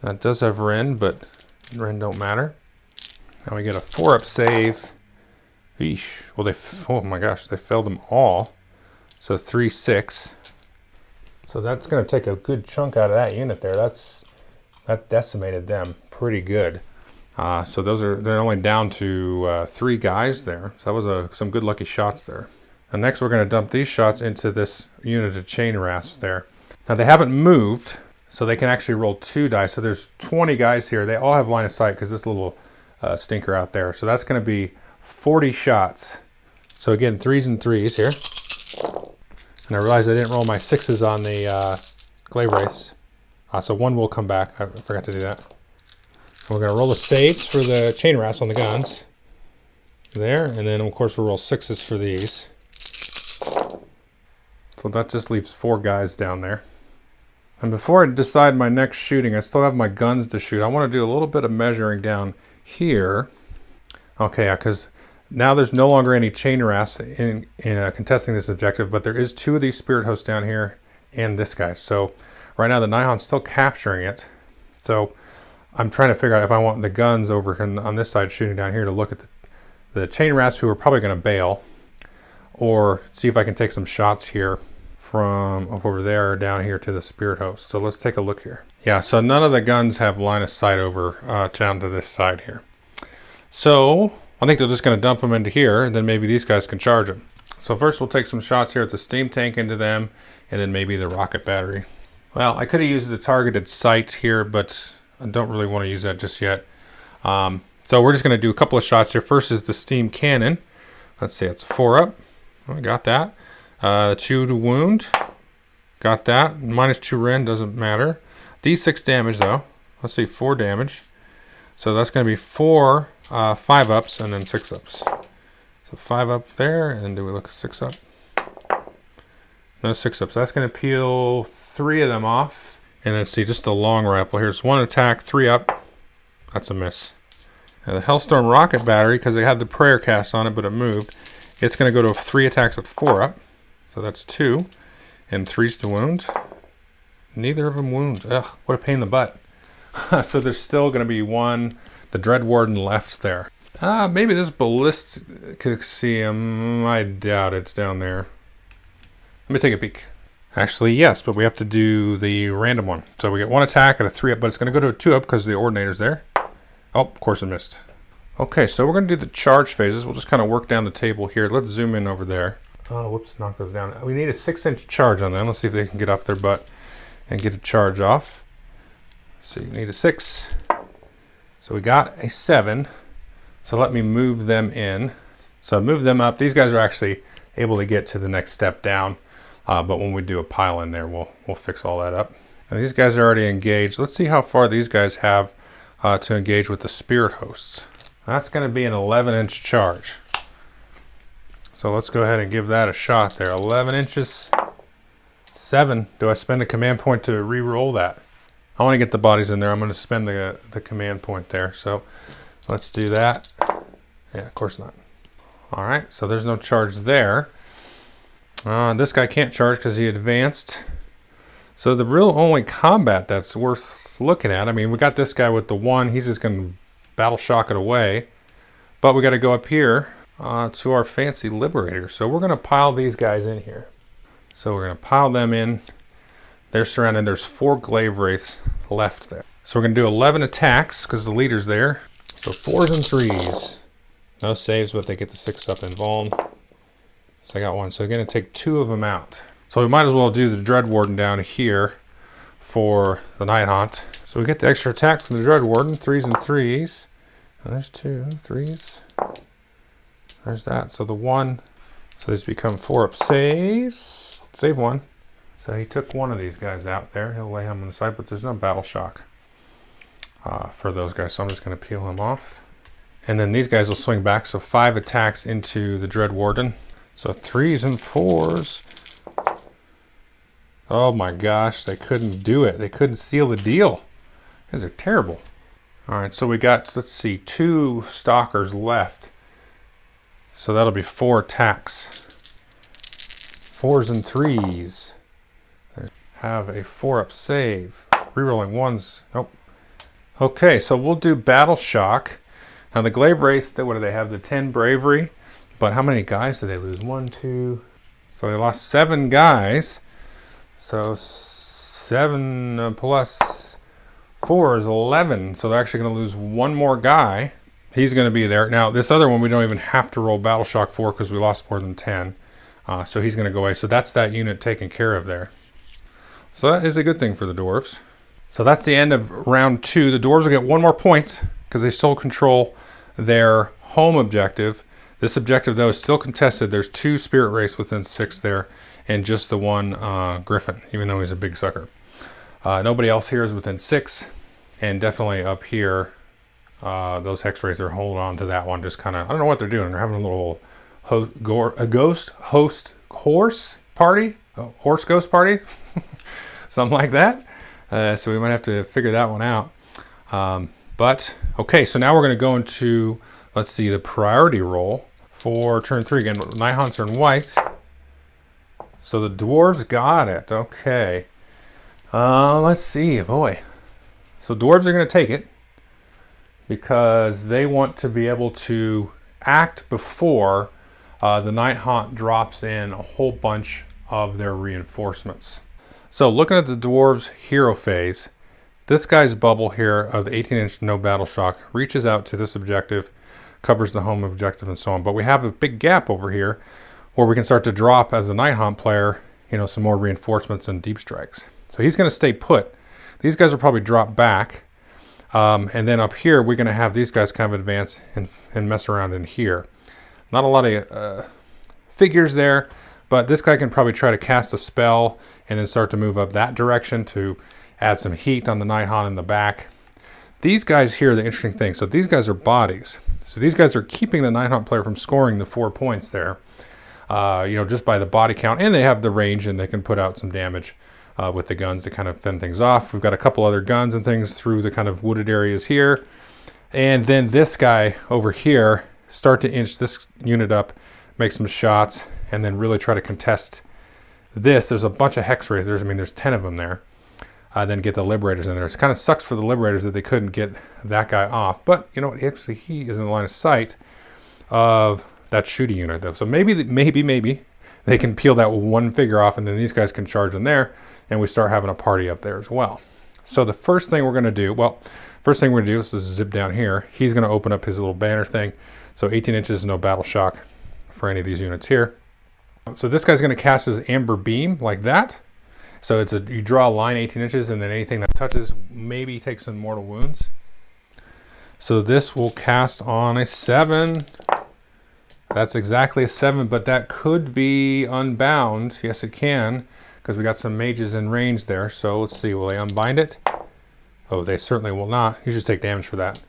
That does have Ren, but Ren don't matter. Now we get a 4-up save. Eesh. Well, oh my gosh, they failed them all. So 3, 6. So that's going to take a good chunk out of that unit there. That decimated them pretty good. So they're only down to 3 guys there. So that was some good lucky shots there. And next we're going to dump these shots into this unit of chain rasps there. Now they haven't moved, so they can actually roll 2 dice. So there's 20 guys here. They all have line of sight because this little stinker out there. So that's going to be 40 shots. So again, 3s and 3s here. And I realized I didn't roll my 6s on the glaive wraiths. So 1 will come back. I forgot to do that. And we're going to roll the saves for the chain rasps on the guns. There. And then of course we'll roll 6s for these. So that just leaves 4 guys down there. And before I decide my next shooting, I still have my guns to shoot. I want to do a little bit of measuring down here. Okay, yeah, because now there's no longer any chain rasps in contesting this objective, but there is 2 of these spirit hosts down here and this guy. So right now the Nighthaunt's still capturing it. So I'm trying to figure out if I want the guns over on this side shooting down here to look at the chain rasps who are probably going to bail, or see if I can take some shots here from over there down here to the spirit host. So let's take a look here. Yeah, so none of the guns have line of sight over down to this side here. So I think they're just going to dump them into here, and then maybe these guys can charge them. So first we'll take some shots here at the steam tank into them, and then maybe the rocket battery. Well, I could have used the targeted sight here, but I don't really want to use that just yet. So we're just going to do a couple of shots here. First is the steam cannon. Let's see, it's a 4-up. I got that. 2 to wound. Got that. -2 Ren, doesn't matter. D6 damage though. Let's see, 4 damage. So that's going to be 4 5-ups and then 6-ups. So 5-up there, and then do we look at 6-up? No 6-ups. That's going to peel 3 of them off. And then see, just a long rifle. Here's 1 attack, 3-up. That's a miss. And the Hellstorm rocket battery, because they had the prayer cast on it, but it moved. It's going to go to 3 attacks at 4-up. So that's 2. And 3s to wound. Neither of them wound. Ugh, what a pain in the butt. So there's still going to be 1, the Dread Warden left there. Maybe this ballista could see him. I doubt it's down there. Let me take a peek. Actually, yes, but we have to do the random one. So we get 1 attack at a 3-up, but it's going to go to a 2-up because the Ordinator's there. Oh, of course it missed. Okay, so we're going to do the charge phases. We'll just kind of work down the table here. Let's zoom in over there. Oh, whoops, knock those down. We need a 6-inch charge on them. Let's see if they can get off their butt and get a charge off. So you need a 6. So we got a 7. So let me move them in. So I move them up. These guys are actually able to get to the next step down. But when we do a pile in there, we'll fix all that up. And these guys are already engaged. Let's see how far these guys have to engage with the spirit hosts. That's going to be an 11-inch charge. So let's go ahead and give that a shot there. 11 inches. 7. Do I spend a command point to re-roll that? I want to get the bodies in there. I'm going to spend the command point there. So let's do that. Yeah, of course not. All right, so there's no charge there. This guy can't charge because he advanced. So the real only combat that's worth looking at, I mean, we got this guy with the 1. He's just going to battle shock it away. But we got to go up here to our fancy Liberator. So we're going to pile these guys in here. So we're going to pile them in. They're surrounded. There's 4 glaive wraiths left there. So we're going to do 11 attacks because the leader's there. So 4s and 3s. No saves, but they get the 6 up invuln. So I got 1. So we're going to take 2 of them out. So we might as well do the Dread Warden down here for the Nighthaunt. So we get the extra attack from the Dread Warden. 3s and 3s. And there's 2 3s. There's that. So the 1. So these become 4 up saves. Save 1. So he took one of these guys out there. He'll lay him on the side, but there's no battle shock for those guys. So I'm just going to peel him off. And then these guys will swing back. So 5 attacks into the Dread Warden. So 3s and 4s. Oh my gosh, they couldn't do it. They couldn't seal the deal. These are terrible. All right, so we got, let's see, 2 stalkers left. So that'll be 4 attacks. 4s and 3s. Have a 4-up save. Rerolling 1s. Nope. Okay, so we'll do Battle Shock. Now the Glaive Wraith, what do they have? The 10 Bravery. But how many guys did they lose? 1, 2. So they lost 7 guys. So 7 plus 4 is 11. So they're actually going to lose 1 more guy. He's going to be there. Now this other one we don't even have to roll Battle Shock for because we lost more than 10. So he's going to go away. So that's that unit taken care of there. So that is a good thing for the dwarves. So that's the end of round 2. The dwarves will get 1 more point because they still control their home objective. This objective, though, is still contested. There's 2 Spirit Wraiths within 6 there and just the 1 Griffin, even though he's a big sucker. Nobody else here is within 6. And definitely up here, those Hex Wraiths are holding on to that one. Just kind of, I don't know what they're doing. They're having a little horse party? Horse ghost party? Something like that. So we might have to figure that one out. But, okay, so now we're going to go into, let's see, the priority roll for turn 3. Again, Nighthaunts are in white. So the dwarves got it. Okay. Let's see. Boy. So dwarves are going to take it because they want to be able to act before the Nighthaunt drops in a whole bunch of their reinforcements. So looking at the dwarves hero phase, this guy's bubble here of the 18-inch no battle shock reaches out to this objective, covers the home objective and so on. But we have a big gap over here where we can start to drop as the Nighthaunt player, you know, some more reinforcements and deep strikes. So he's going to stay put. These guys will probably drop back. And then up here, we're going to have these guys kind of advance and mess around in here. Not a lot of figures there, but this guy can probably try to cast a spell and then start to move up that direction to add some heat on the Nighthaunt in the back. These guys here are the interesting thing. So these guys are bodies. So these guys are keeping the Nighthaunt player from scoring the 4 points there, you know, just by the body count. And they have the range and they can put out some damage with the guns to kind of fend things off. We've got a couple other guns and things through the kind of wooded areas here. And then this guy over here, start to inch this unit up, make some shots, and then really try to contest this. There's a bunch of Hex Wraiths. There's 10 of them there. Then get the Liberators in there. It kind of sucks for the Liberators that they couldn't get that guy off. But, you know what, actually he is in the line of sight of that shooting unit, though. So maybe they can peel that 1 figure off, and then these guys can charge in there, and we start having a party up there as well. So the first thing we're going to do, is zip down here. He's going to open up his little banner thing. So 18 inches, no battle shock for any of these units here. So this guy's going to cast his Amber Beam like that. So you draw a line 18 inches, and then anything that touches maybe takes some mortal wounds. So this will cast on a 7. That's exactly a 7, but that could be unbound. Yes, it can, because we got some mages in range there. So let's see, will they unbind it? Oh, they certainly will not. You should take damage for that.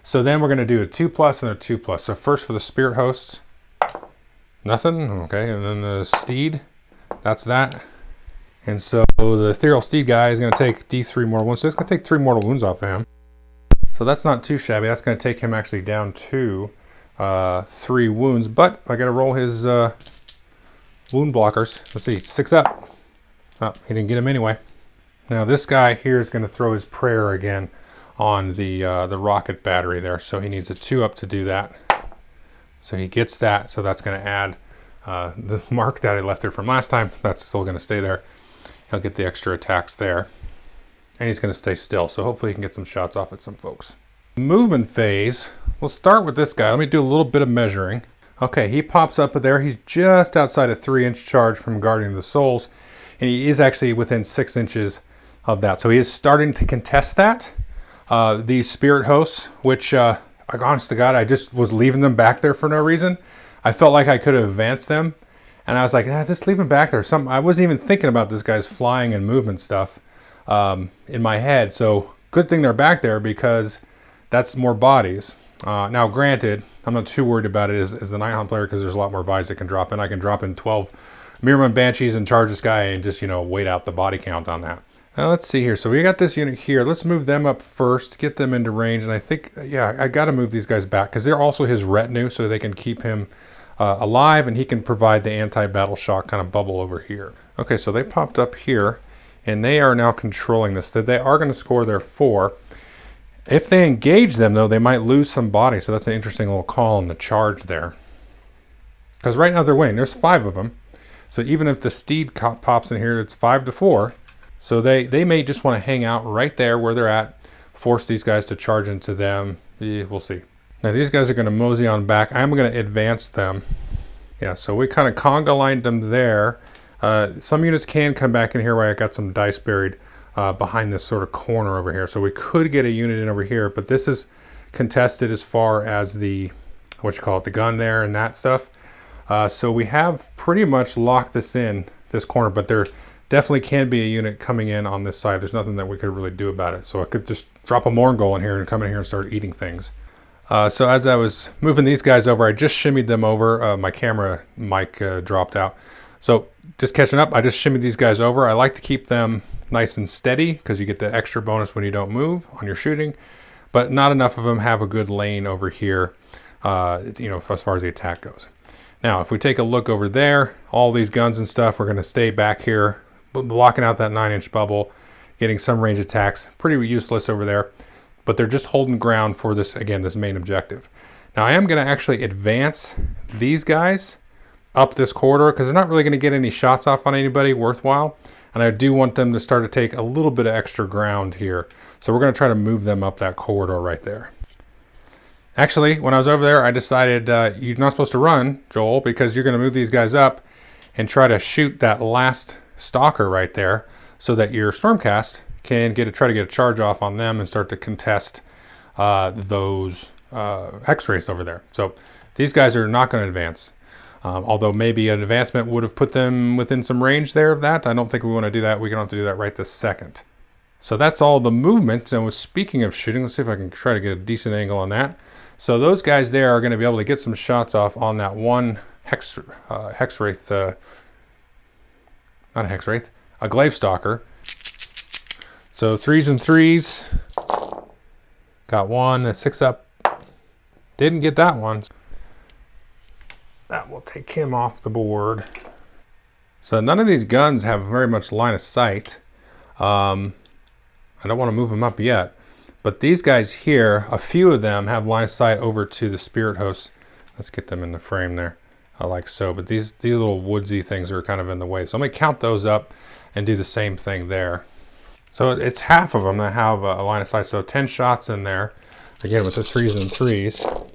So then we're going to do a 2+ and a 2+. So first for the Spirit Hosts, nothing. Okay, and then the Steed, that's that. And so the Ethereal Steed guy is going to take D3 mortal wounds. So it's going to take 3 mortal wounds off of him. So that's not too shabby. That's going to take him actually down to 3 wounds. But I got to roll his wound blockers. Let's see, 6 up. Oh, he didn't get him anyway. Now this guy here is going to throw his prayer again on the rocket battery there. So he needs a 2-up to do that. So he gets that. So that's going to add the mark that I left there from last time. That's still going to stay there. He'll get the extra attacks there. And he's going to stay still. So hopefully he can get some shots off at some folks. Movement phase. We'll start with this guy. Let me do a little bit of measuring. Okay, he pops up there. He's just outside a 3-inch charge from Guardian of the Souls. And he is actually within 6 inches of that. So he is starting to contest that. These spirit hosts, which, honest to God, I just was leaving them back there for no reason. I felt like I could have advanced them. And I was like, just leave them back there. I wasn't even thinking about this guy's flying and movement stuff in my head. So good thing they're back there because that's more bodies. Now, granted, I'm not too worried about it as the Nighthaunt player because there's a lot more bodies that can drop in. I can drop in 12 Mirrorman Banshees and charge this guy and just, wait out the body count on that. Now, let's see here. So we got this unit here. Let's move them up first, get them into range. And I think, I got to move these guys back because they're also his retinue so they can keep him alive and he can provide the anti-battle shock kind of bubble over here. Okay, so they popped up here and they are now controlling this. They are going to score their 4. If they engage them, though, they might lose some body. So that's an interesting little call on the charge there. Because right now they're winning. There's 5 of them. So even if the steed pops in here, it's 5-4. So they may just want to hang out right there where they're at, force these guys to charge into them. We'll see. Now these guys are going to mosey on back. I'm going to advance them. Yeah, so we kind of conga lined them there. Some units can come back in here where I got some dice buried behind this sort of corner over here. So we could get a unit in over here, but this is contested as far as the, the gun there and that stuff. So we have pretty much locked this in, this corner, but there definitely can be a unit coming in on this side. There's nothing that we could really do about it. So I could just drop a Morgul in here and come in here and start eating things. So as I was moving these guys over, I just shimmied them over. My camera mic dropped out. So just catching up, I just shimmied these guys over. I like to keep them nice and steady because you get the extra bonus when you don't move on your shooting. But not enough of them have a good lane over here, as far as the attack goes. Now, if we take a look over there, all these guns and stuff, we're going to stay back here, blocking out that 9-inch bubble, getting some range attacks. Pretty useless over there, but they're just holding ground for this, again, this main objective. Now, I am going to actually advance these guys up this corridor because they're not really going to get any shots off on anybody worthwhile. And I do want them to start to take a little bit of extra ground here. So we're going to try to move them up that corridor right there. Actually, when I was over there, I decided you're not supposed to run, Joel, because you're going to move these guys up and try to shoot that last stalker right there so that your Stormcast can try to get a charge off on them and start to contest those X-rays over there. So these guys are not going to advance. Although maybe an advancement would have put them within some range there of that. I don't think we want to do that. We're going to have to do that right this second. So that's all the movement. And speaking of shooting, let's see if I can try to get a decent angle on that. So those guys there are going to be able to get some shots off on that one Hexwraith, not a Hexwraith, a Glaive Stalker. So 3s and 3s. Got one, a 6-up. Didn't get that one. That will take him off the board. So none of these guns have very much line of sight. I don't want to move them up yet. But these guys here, a few of them have line of sight over to the spirit hosts. Let's get them in the frame there, like so. But these little woodsy things are kind of in the way. So I'm going to count those up and do the same thing there. So it's half of them that have a line of sight. So 10 shots in there. Again, with the 3s and 3s.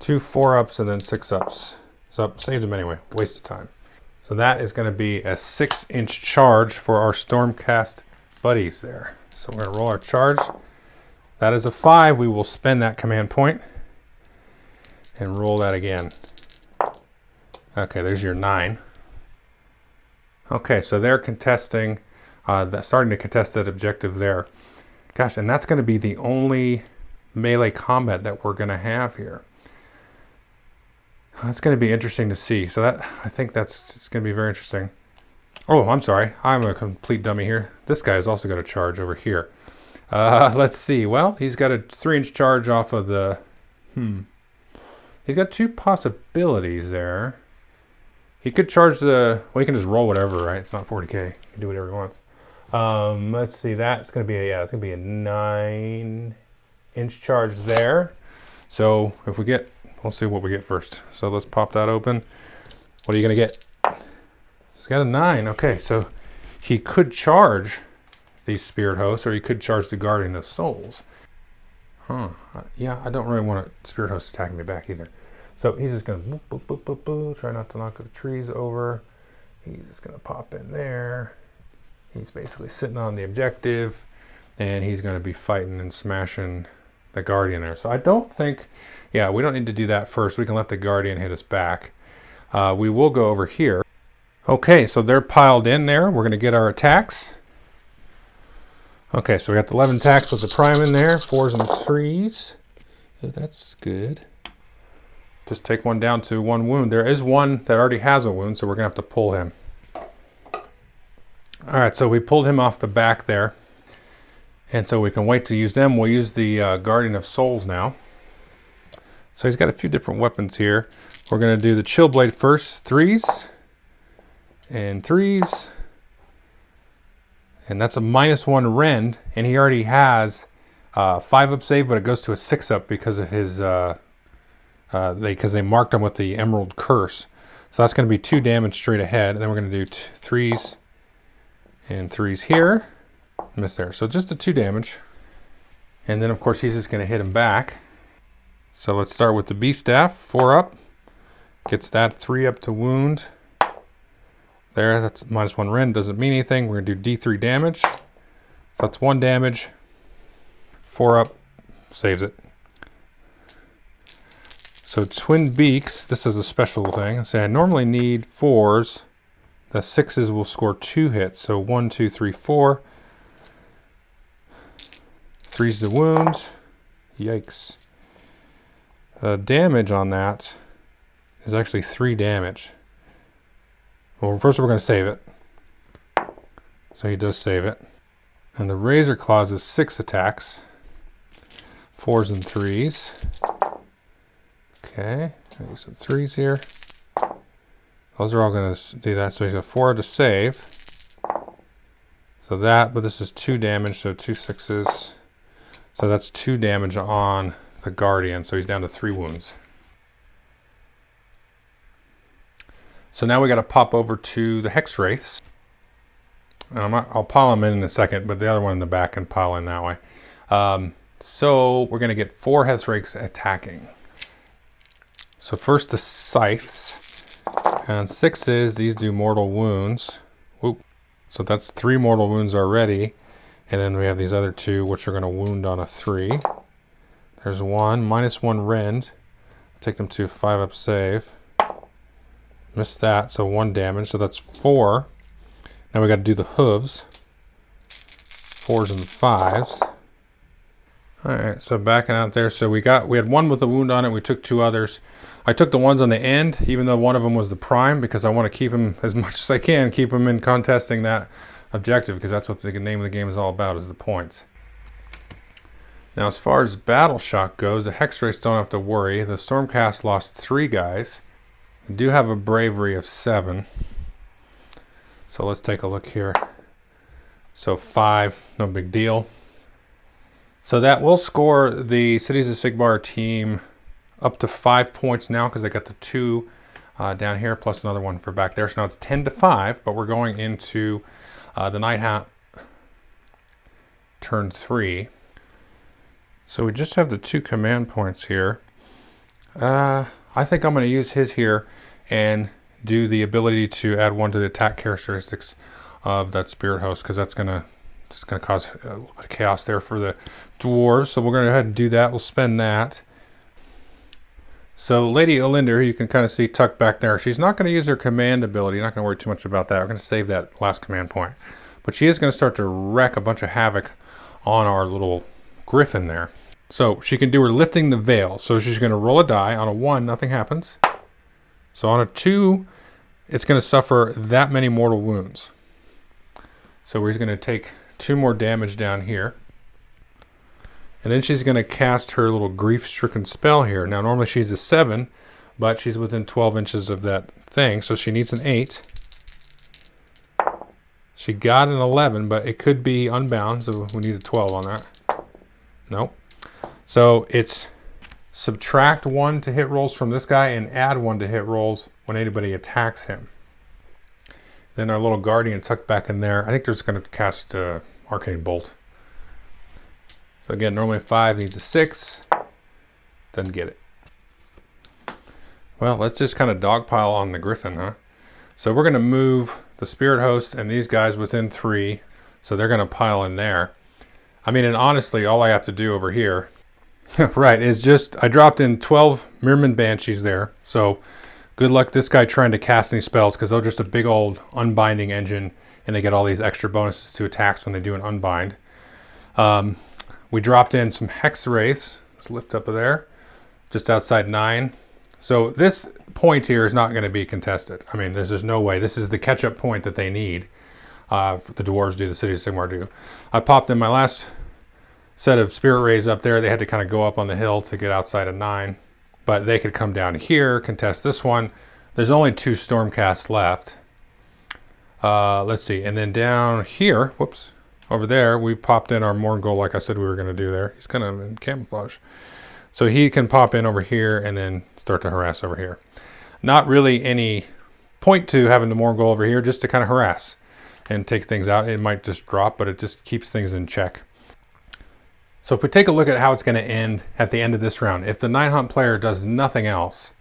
2 4-ups and then 6-ups. So saved them anyway. Waste of time. So that is going to be a 6-inch charge for our Stormcast buddies there. So we're going to roll our charge. That is a 5. We will spend that command point and roll that again. Okay, there's your 9. Okay, so they're contesting, starting to contest that objective there. Gosh, and that's going to be the only melee combat that we're going to have here. That's going to be interesting to see. So I think it's going to be very interesting. Oh, I'm sorry. I'm a complete dummy here. This guy has also got a charge over here. Let's see. Well, he's got a 3-inch charge off of the... He's got 2 possibilities there. He could charge the... Well, he can just roll whatever, right? It's not 40k. He can do whatever he wants. Let's see, that's going to be it's going to be a 9-inch charge there. So if we get, we'll see what we get first. So let's pop that open. What are you going to get? He's got a 9. Okay, so he could charge these Spirit Hosts, or he could charge the Guardian of Souls. Yeah, I don't really want a Spirit Host attacking me back either. So he's just going to boop, boop, boop, boop, boop, try not to knock the trees over. He's just going to pop in there. He's basically sitting on the objective, and he's going to be fighting and smashing the Guardian there. So I don't think, yeah, we don't need to do that first. We can let the Guardian hit us back. We will go over here. Okay, so they're piled in there. We're going to get our attacks. Okay, so we got the 11 attacks with the prime in there, 4s and 3s. So that's good. Just take one down to 1 wound. There is one that already has a wound, so we're going to have to pull him. All right, so we pulled him off the back there. And so we can wait to use them. We'll use the Guardian of Souls now. So he's got a few different weapons here. We're going to do the Chill Blade first. 3s and 3s. And that's a -1 rend. And he already has 5-up save, but it goes to a 6-up because of his... because they marked him with the Emerald Curse. So that's going to be 2 damage straight ahead. And then we're going to do 3s and 3s here. Miss there. So just a 2 damage. And then, of course, he's just going to hit him back. So let's start with the Beast Staff. 4-up. Gets that 3-up to wound. There, that's -1 rend. Doesn't mean anything. We're going to do D3 damage. So that's 1 damage. 4-up. Saves it. So Twin Beaks, this is a special thing. So I normally need 4s. The 6s will score 2 hits. So 1, 2, 3, 4. 3's to wound. Yikes. Damage on that is actually 3 damage. Well, first we're going to save it. So he does save it. And the Razor Claws is 6 attacks. 4s and 3s. Okay, maybe some 3s here. Those are all going to do that. So he's got 4 to save. So that, but this is 2 damage, so 2 6s. So that's 2 damage on the Guardian. So he's down to 3 wounds. So now we got to pop over to the Hex Wraiths. And I'll pile them in a second, but the other one in the back can pile in that way. So we're going to get 4 Hex Wraiths attacking. So first the Scythes. And 6s, these do mortal wounds. Whoop. So that's 3 mortal wounds already. And then we have these other 2, which are going to wound on a 3. There's 1, -1 rend. Take them to 5-up save. Missed that, so 1 damage, so that's 4. Now we got to do the hooves. 4s and 5s. Alright, so backing out there, so we had 1 with a wound on it, we took 2 others. I took the ones on the end, even though one of them was the prime, because I want to keep him as much as I can, keep him in contesting that objective, because that's what the name of the game is all about, is the points. Now as far as Battle Shock goes, the Hex Wraiths don't have to worry. The Stormcast lost 3 guys. They do have a bravery of 7. So let's take a look here. So 5, no big deal. So that will score the Cities of Sigmar team up to 5 points now, because they got the 2 down here plus another one for back there. So now it's 10-5, but we're going into the Nighthaunt turn 3. So we just have the 2 command points here. I think I'm going to use his here and do the ability to add 1 to the attack characteristics of that Spirit Host, because that's going to cause a little bit of chaos there for the dwarves. So we're going to go ahead and do that. We'll spend that. So Lady Olinder, you can kind of see tucked back there. She's not going to use her command ability. Not going to worry too much about that. We're going to save that last command point. But she is going to start to wreak a bunch of havoc on our little griffin there. So she can do her lifting the veil. So she's going to roll a die. On a 1, nothing happens. So on a 2, it's going to suffer that many mortal wounds. So we're going to take 2 more damage down here. And then she's going to cast her little grief-stricken spell here. Now normally she's a 7, but she's within 12 inches of that thing, so she needs an 8. She's She got an 11, but it could be unbound, so we need a 12 on that. Nope. So it's subtract 1 to hit rolls from this guy and add 1 to hit rolls when anybody attacks him. Then our little guardian tucked back in there. I think they're just going to cast Arcane Bolt. So again, normally 5 needs a 6. Doesn't get it. Well, let's just kind of dogpile on the Griffin, huh? So we're going to move the Spirit Host and these guys within 3. So they're going to pile in there. I mean, and honestly, all I have to do over here, right, is just, I dropped in 12 Mirman Banshees there. So good luck this guy trying to cast any spells, because they're just a big old unbinding engine, and they get all these extra bonuses to attacks when they do an unbind. We dropped in some Hex Wraiths. Let's lift up there, just outside 9. So this point here is not going to be contested. I mean, there's just no way. This is the catch-up point that they need. The dwarves do, the Cities of Sigmar do. I popped in my last set of Spirit Rays up there. They had to kind of go up on the hill to get outside of 9. But they could come down here, contest this one. There's only 2 Stormcasts left. Let's see. And then down here, whoops, over there, we popped in our Morgul like I said we were going to do there. He's kind of in camouflage. So he can pop in over here and then start to harass over here. Not really any point to having the Morgul over here, just to kind of harass and take things out. It might just drop, but it just keeps things in check. So if we take a look at how it's going to end at the end of this round, if the Nighthaunt player does nothing else,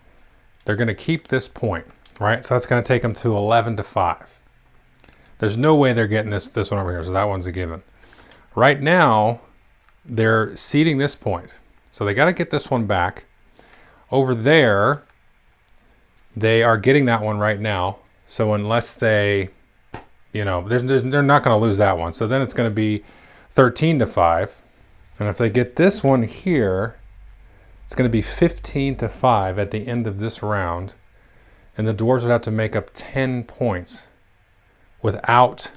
they're going to keep this point, right? So that's going to take them to 11-5. There's no way they're getting this one over here, so that one's a given. Right now, they're ceding this point. So they got to get this one back. Over there, they are getting that one right now. So unless they, you know, they're not going to lose that one. So then it's going to be 13-5. And if they get this one here, it's going to be 15-5 at the end of this round. And the dwarves would have to make up 10 points without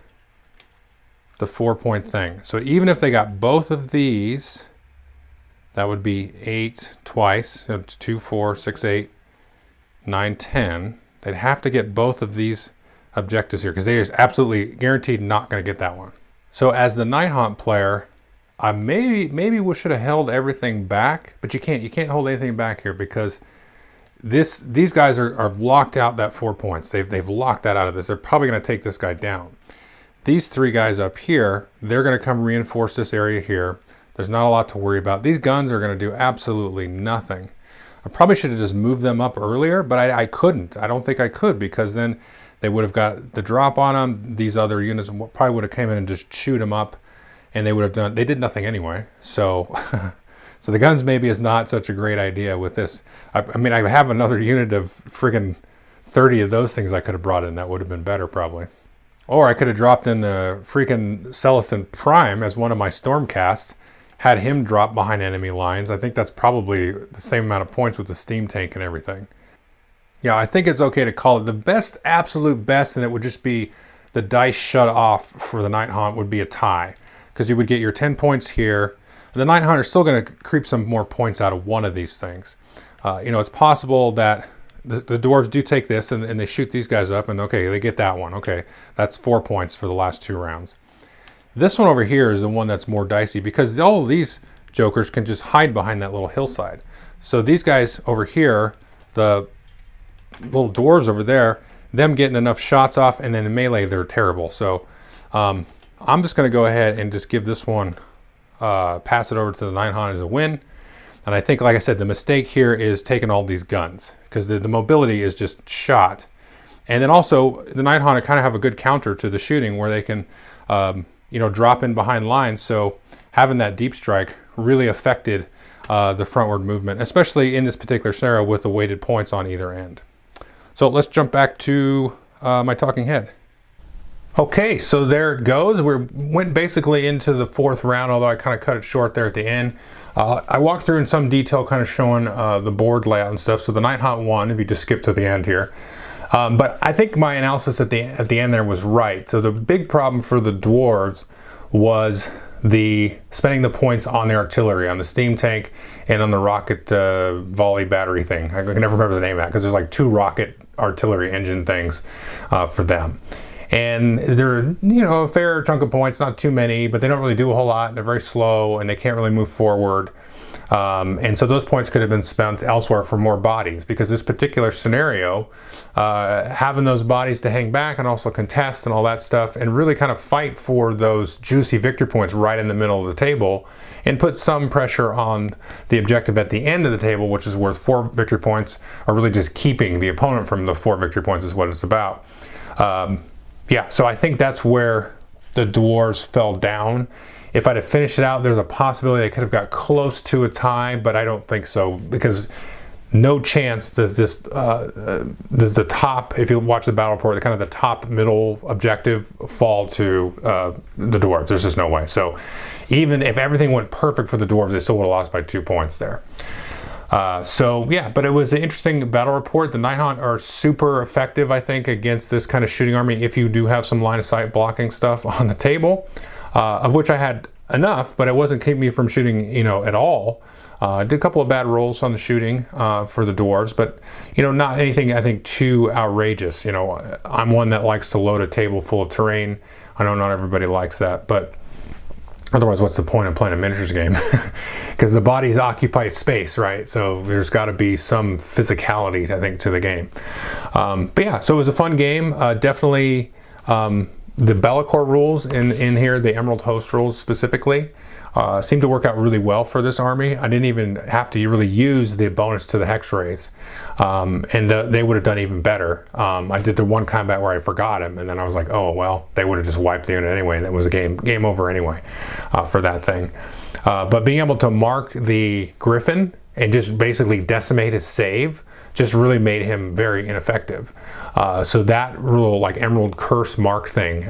the 4-point thing. So even if they got both of these, that would be 8 twice. So it's 2, 4, 6, 8, 9, 10. They'd have to get both of these objectives here, because they are absolutely guaranteed not going to get that one. So as the Nighthaunt player, I maybe we should have held everything back, but you can't hold anything back here, because these guys are locked out that 4 points. They've locked that out of this. They're probably going to take this guy down. These 3 guys up here, they're going to come reinforce this area here. There's not a lot to worry about. These guns are going to do absolutely nothing. I probably should have just moved them up earlier, but I couldn't. I don't think I could, because then they would have got the drop on them. These other units probably would have came in and just chewed them up, and they would have done. They did nothing anyway. So, so the guns maybe is not such a great idea with this. I mean, I have another unit of friggin' 30 of those things I could have brought in. That would have been better probably. Or I could have dropped in the freaking Celestin Prime as one of my Stormcasts. Had him drop behind enemy lines. I think that's probably the same amount of points with the steam tank and everything. Yeah, I think it's okay to call it the best, absolute best, and it would just be the dice shut off for the Nighthaunt would be a tie, because you would get your 10 points here. The Nighthaunt are still going to creep some more points out of one of these things. You know, it's possible that the dwarves do take this and they shoot these guys up, and okay, they get that one. Okay, that's 4 points for the last 2 rounds. This one over here is the one that's more dicey, because all of these jokers can just hide behind that little hillside. So these guys over here, the little dwarves over there, them getting enough shots off, and then in melee they're terrible. So I'm just going to go ahead and just give this one, pass it over to the Nighthaunt as a win. And I think, like I said, the mistake here is taking all these guns, because the mobility is just shot. And then also the Nighthaunt kind of have a good counter to the shooting, where they can you know, drop in behind lines. So having that deep strike really affected the frontward movement, especially in this particular scenario with the weighted points on either end. So let's jump back to my talking head. Okay, so there it goes. We went basically into the 4th round, although I kind of cut it short there at the end. I walked through in some detail, kind of showing the board layout and stuff. So the Nighthaunt won, if you just skip to the end here. But I think my analysis at the end there was right. So the big problem for the dwarves was the spending the points on the artillery, on the steam tank, and on the rocket volley battery thing. I can never remember the name of that, because there's like 2 rocket artillery engine things for them. And they're, a fair chunk of points, not too many, but they don't really do a whole lot, and they're very slow, and they can't really move forward. And so those points could have been spent elsewhere for more bodies, because this particular scenario, having those bodies to hang back and also contest and all that stuff, and really kind of fight for those juicy victory points right in the middle of the table, and put some pressure on the objective at the end of the table, which is worth 4 victory points, or really just keeping the opponent from the 4 victory points is what it's about. Yeah, so I think that's where the dwarves fell down. If I'd have finished it out, there's a possibility they could have got close to a tie, but I don't think so, because no chance does this, does the top, if you watch the battle report, the kind of the top middle objective fall to the dwarves. There's just no way. So even if everything went perfect for the dwarves, they still would have lost by 2 points there. So yeah, but it was an interesting battle report. The Nighthaunt are super effective, I think, against this kind of shooting army if you do have some line of sight blocking stuff on the table, of which I had enough, but it wasn't keeping me from shooting, at all. I did a couple of bad rolls on the shooting for the dwarves, but not anything I think too outrageous. I'm one that likes to load a table full of terrain. I know not everybody likes that, but otherwise, what's the point of playing a miniatures game? Because the bodies occupy space, right? So there's got to be some physicality, I think, to the game. But yeah, so it was a fun game. Definitely the Bellicor rules in here, the Emerald Host rules specifically, seem to work out really well for this army. I didn't even have to really use the bonus to the hex rays, and they would have done even better. I did the one combat where I forgot him, and then I was like, oh well, they would have just wiped the unit anyway, and it was a game over anyway for that thing. But being able to mark the Griffin and just basically decimate his save just really made him very ineffective. So that rule, like Emerald Curse mark thing,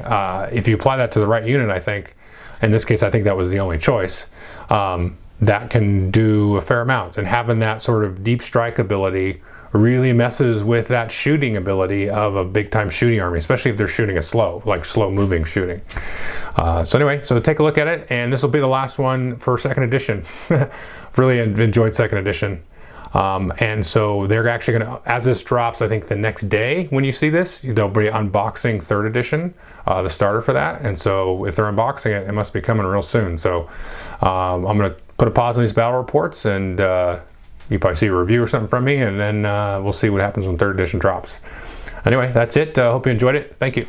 if you apply that to the right unit, I think, in this case, I think that was the only choice, that can do a fair amount. And having that sort of deep strike ability really messes with that shooting ability of a big time shooting army, especially if they're shooting a slow moving shooting. So anyway, so take a look at it, and this will be the last one for second edition. Really enjoyed second edition. And so they're actually going to, as this drops, I think the next day when you see this, they'll be unboxing third edition, the starter for that. And so if they're unboxing it, it must be coming real soon. So I'm going to put a pause on these battle reports, and you probably see a review or something from me, and then we'll see what happens when third edition drops. Anyway, that's it. Hope you enjoyed it. Thank you.